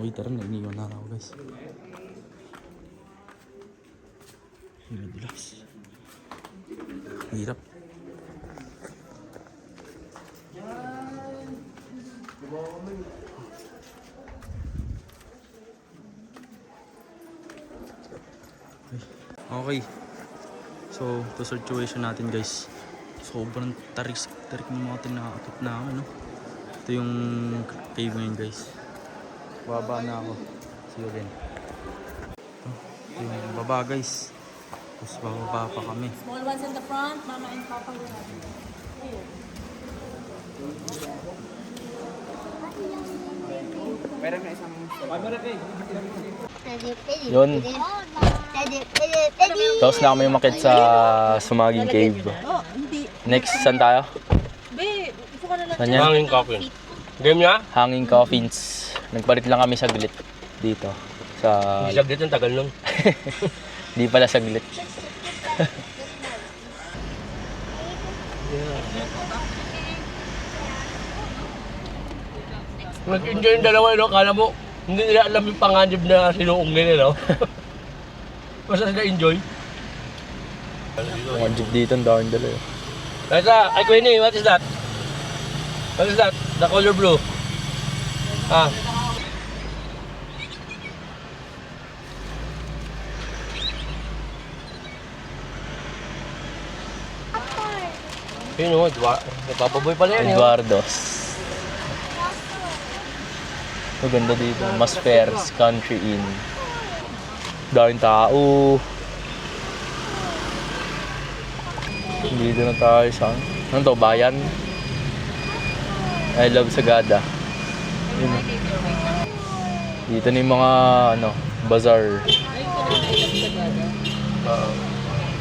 Uy, tara na. Iniwan na ako guys. Madulas. Hirap. Okay. So, ito situation natin guys. Sobrang tarik ng mga tinakot na ako, no? Ito yung cave ngayon guys. Baba na ako. See you again. Ito yung baba guys. Tapos bababa pa kami. Small ones in the front, Mama and Papa will have it. meron na isang Yun. Tapos na kami umakit sa Sumaging Cave. Oh, hindi. Next, saan tayo? Be, upo ka na lang. Saan yan? Hanging coffin. Game niya? Hanging Coffins. Nagpalit lang kami saglit dito. Sa... Saglit yung tagal nun. Di pala saglit. Nag-enjoy yung dalawa, no? Kala mo, hindi nila alam yung panganib na sinuong nila, no? Basta sila enjoy. Mga jeep dito, ang daming dala eh. Nasa, ay Queenie, what is that? What is that? The color blue. Ah. Yun o, napapaboy pala yan. Eduardo's. Maganda dito. Mas Fairs Country Inn. Daming tao. Dito na tayo sa... Ano to? Bayan? I love Sagada. Yun. Dito na yung mga ano, bazaar.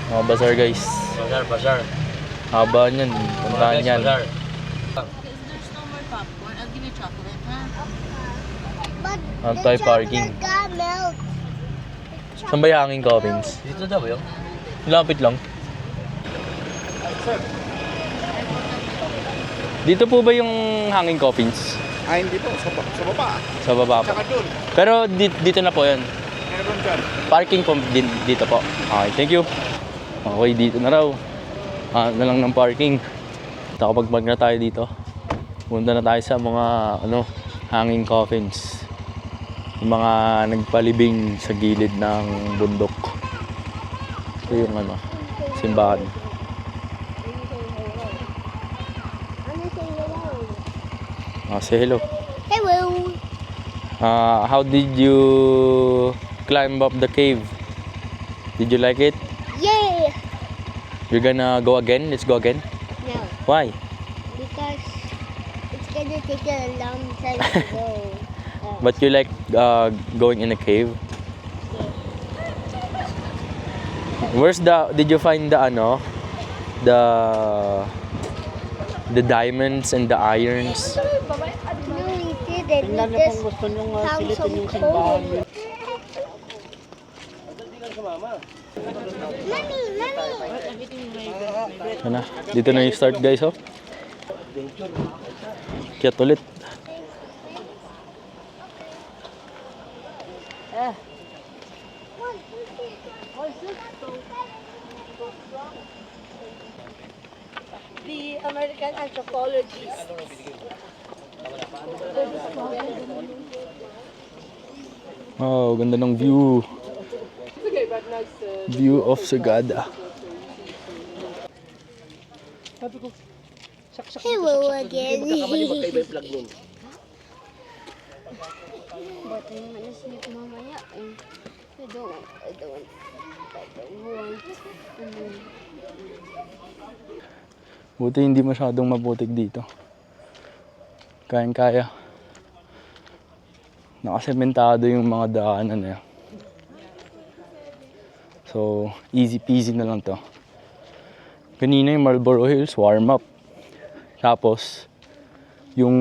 Mga bazaar guys. Bazar. Haba niyan. Puntahan yan. Bazar. Because there's no more popcorn, I'll give you chocolate, ha? Ano tayo parking? Saan ba yung hanging coffins? Dito daw yun. Lapit lang. Dito po ba yung hanging coffins? Hindi po, sa baba. Sa baba po. Saka doon. Pero dito na po yun. Meron dyan. Parking po din dito po. Okay, thank you. Okay, dito na raw. Na lang ng parking. Nakapag-park na tayo dito. Punta na tayo sa mga hanging coffins. Yung mga nagpalibing sa gilid ng bundok. Ito yung simbahan. Say hello. Hello. How did you climb up the cave? Did you like it? Yeah. You're gonna go again? Let's go again. No, Why? because it's gonna take a long time to go. But you like going in a cave? Did you find the diamonds and the irons? No, we didn't. We just found some coal. Ano? Dito na yung start guys, oh. Kiyat ulit. The American anthropologist. Oh, ganda ng view. View of Sagada. Hello again. Magkaiba yung plug nun. But I'm gonna sleep mamaya. I don't want. Buti hindi masyadong maputik dito. Kayang-kaya. Nakasementado yung mga daanan na yan. So, easy peasy na lang to. Kanina yung Marlboro Hills, warm up. Tapos, yung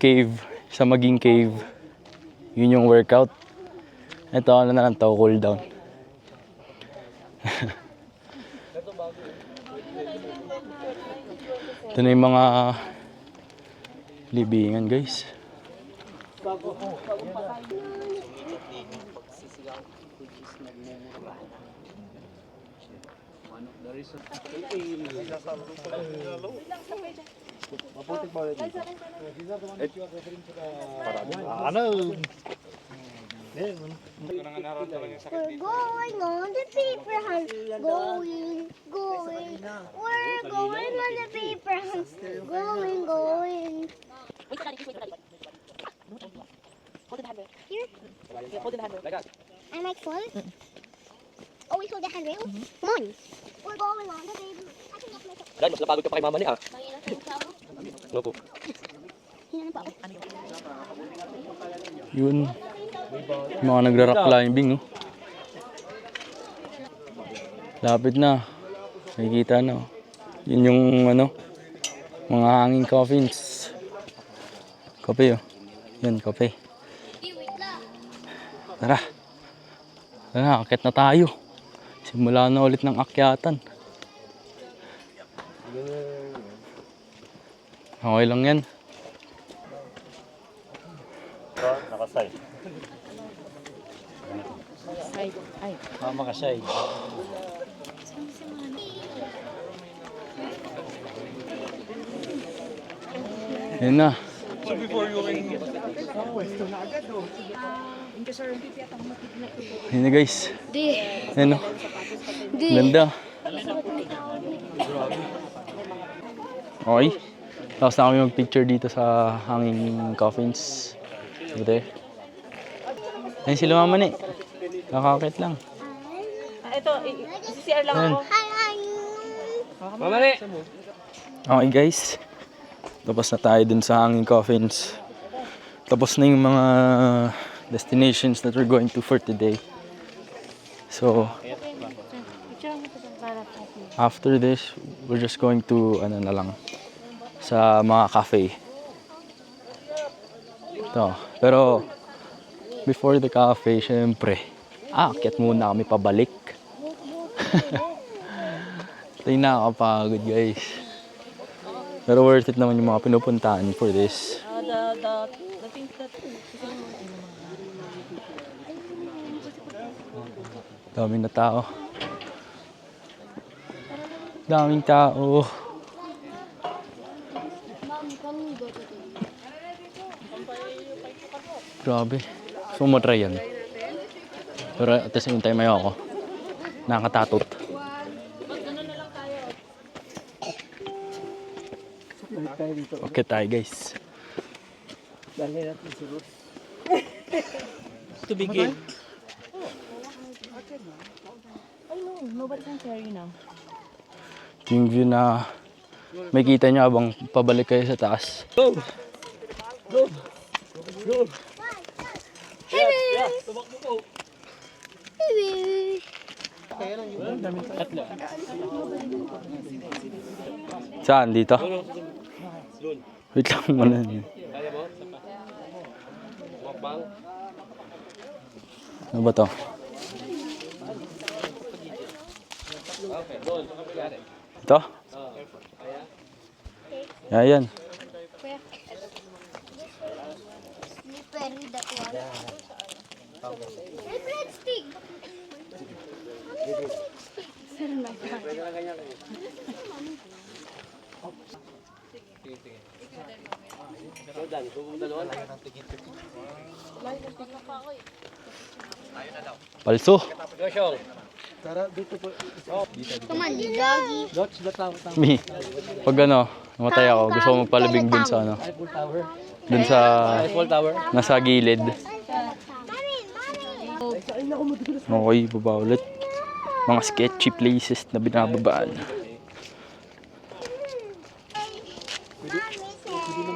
cave, sa maging cave, yun yung workout. Ito na lang to, cool down. Ito na yung mga libingan guys. We're going on the paper hunt. Going. We're going on the paper hunt. Going. Here? I like fun. Oh, we hold the handrail? Come on. We're going on the paper. I can get myself. Dan, mas napagod ka pa kay mama niya. Ano po? Hinanap ako. Yun. Mga nagra-rock climbing, no? Lapit na. Nakikita na. Yun yung mga hanging coffins. Kape, oh. Yun, kape. Tara. Tara, akit na tayo. Simula na ulit ng akyatan. Okay lang yan. Nakasay. Makasay. Yan na. Yan na guys. Yan o. Ganda. Okay. Tapos na kami mag-picture dito sa hanging coffins. Over there. Ayun sila mama ni. Nakakakit lang. Ito, CCR lang Ayan. ako. Mama ni! Okay guys. Tapos na tayo dun sa hanging coffins. Tapos na yung mga destinations that we're going to for today. So, after this, we're just going to, na lang, sa mga cafe. Ito. Pero, before the cafe, syempre, aakyat muna kami pabalik. Ito yung nakakapagod, guys. Pero worth it naman yung mga pinupuntahan for this. The things that... Daming na tao. Daming tao. Grabe. Gusto mo matry yan. Pero at the same time ayaw ako. Nakatatot. Okay tayo guys. Dali natin si Ruth. To begin. I know, nobody can carry now. Yung view na may kita nyo habang pabalik kayo sa taas. Go! Go! Go! Yeah, tumakbo po. Saan? Dito? Wait lang muna. Kaya mo? Mukbang? Ano ba to? Okay, doon. Ito? Yan. Slipper with that one. Hey, breadstick! Rodan, pupunta doon. Palso. Joshong. Come on, you doggy. Mi. Pag ano, namatay ako, gusto ko magpalibing dun sa ano. Eiffel Tower. Dun sa Eiffel Tower. nasa gilid. Mommy! Okay, baba ulit. Mga sketchy places na binababaan.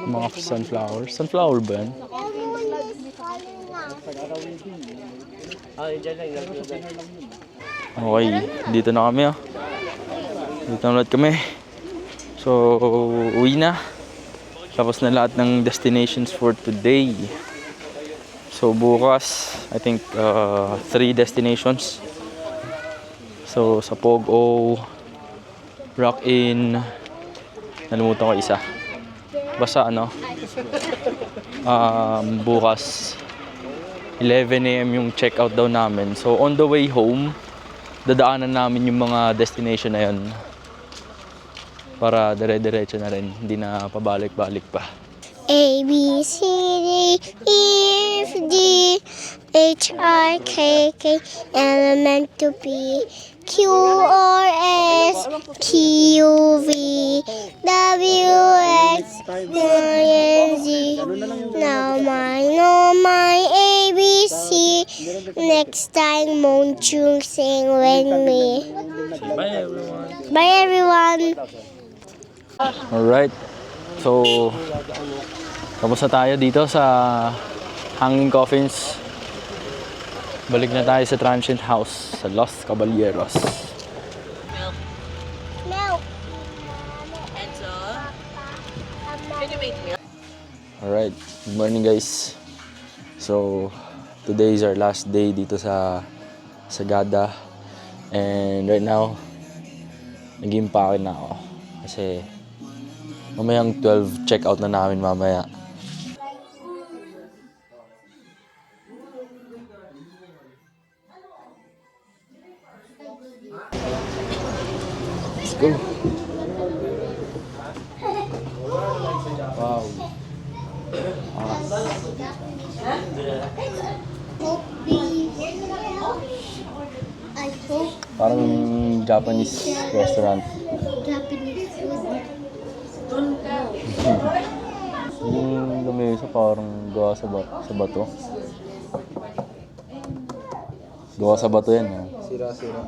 Mga sunflowers. Sunflower ba yan? Everyone's falling now. Dyan lang. Okay, dito na kami Dito na ulit kami. So, uwi na. Tapos na lahat ng destinations for today. So, bukas, I think 3 destinations. So, sa Pogo, Rock Inn, nalimutan ko isa. Basta ano, bukas 11 AM yung check-out daw namin. So on the way home, dadaanan namin yung mga destination na yun. Para dire-diretso na rin, hindi na pabalik-balik pa. A, B, C, D, E, F, G, H, I, K, K, L, M, N, P, Q, R, S, T, U, V, W, X, Y, and Z. Now my A, B, C. Next time, won't you sing with me? Bye everyone! Bye, everyone. Alright, so tapos na tayo dito sa Hanging Coffins. Balik na tayo sa Transient House sa Los Caballeros. Milk. And so, can you make milk? Alright, good morning guys. So, today is our last day dito sa Sagada. And right now, nag-impake na ako. Kasi, mamayang 12 check-out na namin mamaya. Let's go! Wow! I hope Parang Japanese restaurant. Japanese food. Yung lamesa parang gawa sa bato. Gawa sa bato yan. Sira-sira.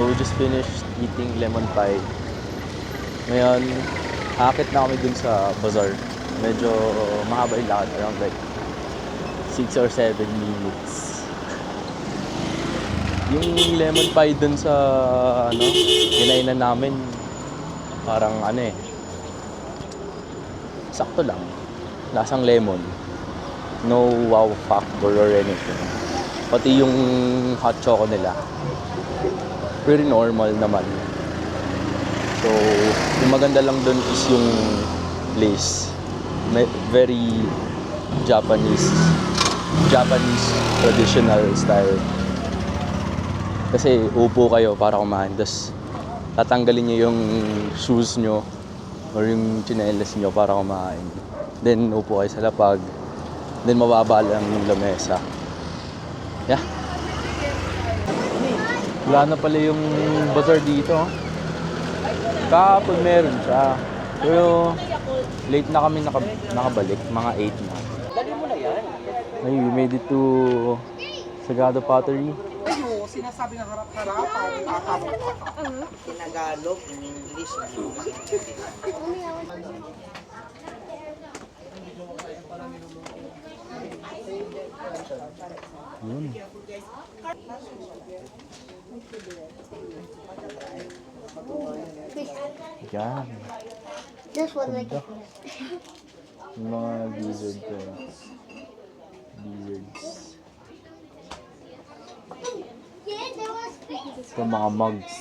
we just finished eating lemon pie. Ngayon, akit na kami dun sa bazaar. Medyo mahaba yung lakad, around like 6 or 7 minutes. Yung lemon pie dun sa kinainan namin, parang sakto lang. Lasang lemon. No wow factor or anything. Pati yung hot choco nila, pretty normal naman. So, yung maganda lang dun is yung place. Very Japanese traditional style. Kasi upo kayo para kumain, tapos tatanggalin niyo yung shoes nyo or yung tsinelas nyo para kumain. Then upo kayo sa lapag, then mababa lang yung lamesa. Yeah. Wala na pala yung bazaar dito. Kahapon meron siya. Pero late na kami nakabalik, mga 8 na. Dali mo na yan. Ay, we made it to Sagada Pottery. Ayo, sinasabi ng harap-harapan. Tinagalog, in English. Yun. Yan. This one like Yung mga lizard ko. Lizards. Ito mga mugs.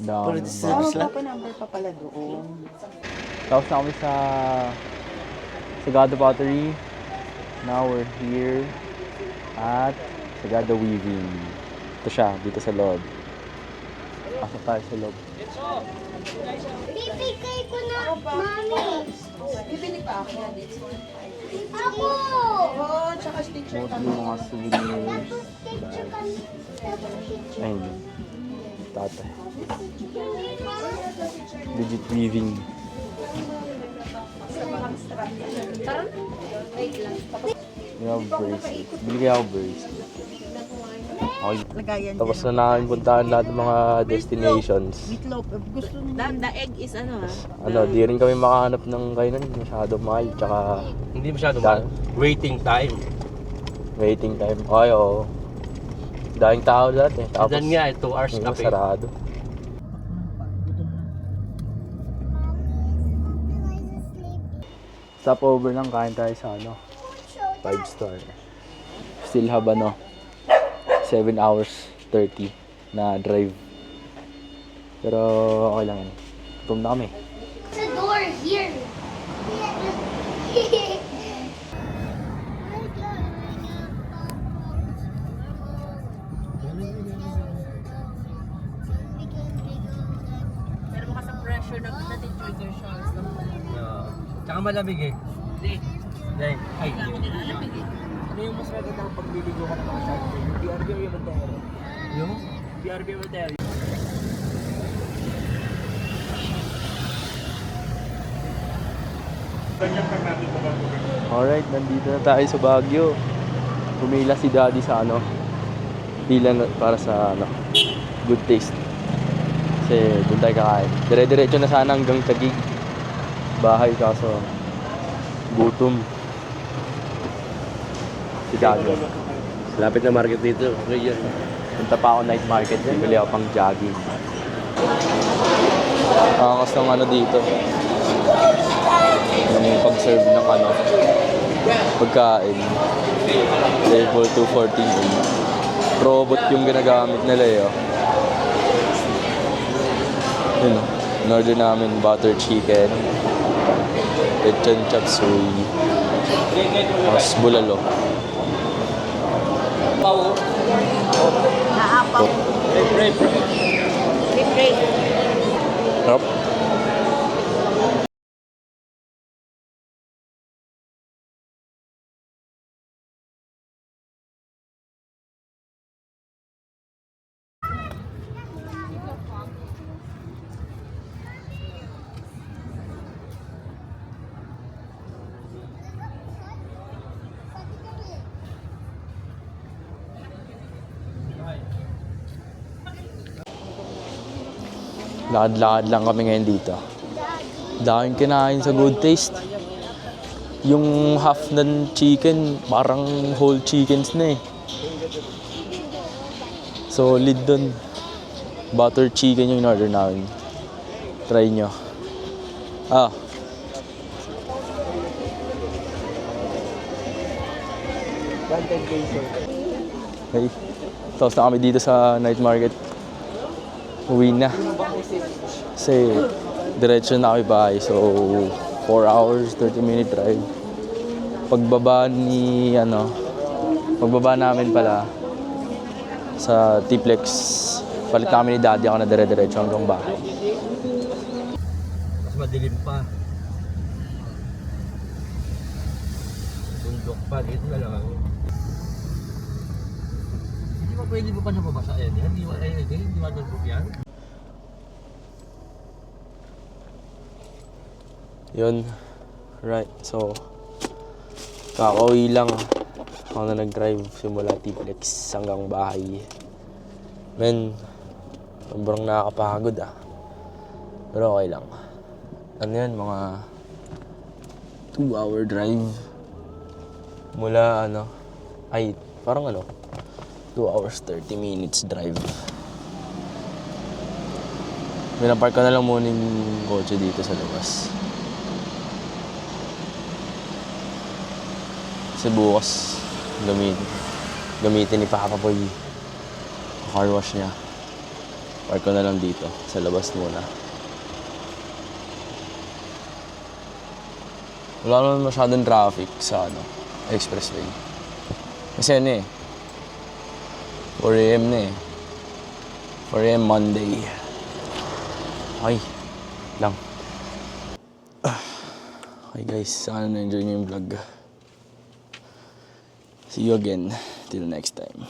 Dami mugs. number pa pala doon. Tapos na kami sa Sagada Pottery. Now we're here at Sagada Weaving. Ito siya, dito sa loob. Pasok tayo sa loob. bibigay ko na, Mami. Bibili pa ako yan dito. Ako! Oo, tsaka stitcher Mostly mga souvenirs. Ayun. Tatay. Legit weaving. We have bracelet. Bili kaya ako bracelet. Okay. Lagayan Tapos na namin puntahan lahat ng mga destinations. Meatloaf. Gusto mo. The egg is Di rin kami makahanap ng kainan. Masyado mahal. Tsaka Hindi masyado mahal. Waiting time. waiting time. Okay, oo. Daming tao dati. Tapos, Dan nga, 2 hours yung kape. sarado. Stopover lang, kain tayo sa 5-star. Still have 7 hours 30 na drive. Pero okay lang yan. Gutom na kami. The door here. Pero maka sa pressure na enjoy their shows. Tsaka malamig eh. Hindi. Dahil, ay. Kailangan nila alamig eh. Ano yung mas maganda kung pagliligo ka ng mga shark? Yung BRB o yung Montero? Yung? BRB o Montero? Alright, nandito na tayo sa Baguio. Pumila si Daddy sa pila para sa good taste. Kasi doon tayo kakain. Dire-diretso na sana hanggang Taguig. Bahay kaso gutom. Si Daddy. Lapit na market dito. Okay yan. Punta pa ako night market. Bibili ako pang jogging. Angas ng dito. Yung pag-serve ng pagkain. Level 214. Robot yung ginagamit nila Yun in-order namin butter chicken, lechon chop suey, tapos bulalo. Naapaw. Break. Sarap. Lakad-lakad lang kami ngayon dito. Daming kinain sa Good Taste. Yung half ng chicken, parang whole chickens na eh. Solid dun. Butter chicken yung in-order namin. Try nyo. Okay. Tapos na kami dito sa night market. Uwi na. Kasi diretso na kami bahay. So 4 hours, 30-minute drive. Pagbaba namin pala sa T-Plex, palit namin ni Daddy, ako na dire-diretso hanggang bahay. Mas madilim pa. Bundok pa, dito na lang. Hindi ba pwede mo pa na babasa yan? Hindi ba nagbup yan? Yun. Right. So, kakauwi lang. Ako na nag-drive simula T-Plex hanggang bahay. Men, sobrang nakakapagod Pero okay lang. Ano yan, mga 2-hour drive. Mula 2 hours 30 minutes drive. Minapark ko na lang muna yung kotse dito sa labas. Kasi bukas, gamitin ni Papa Boy car wash niya. Park ko na lang dito, sa labas muna. Wala naman masyadong traffic sa expressway. Kasi 4 AM na 4 AM Monday. Okay, lang. Okay guys, sana na-enjoy niyo yung vlog. See you again till next time.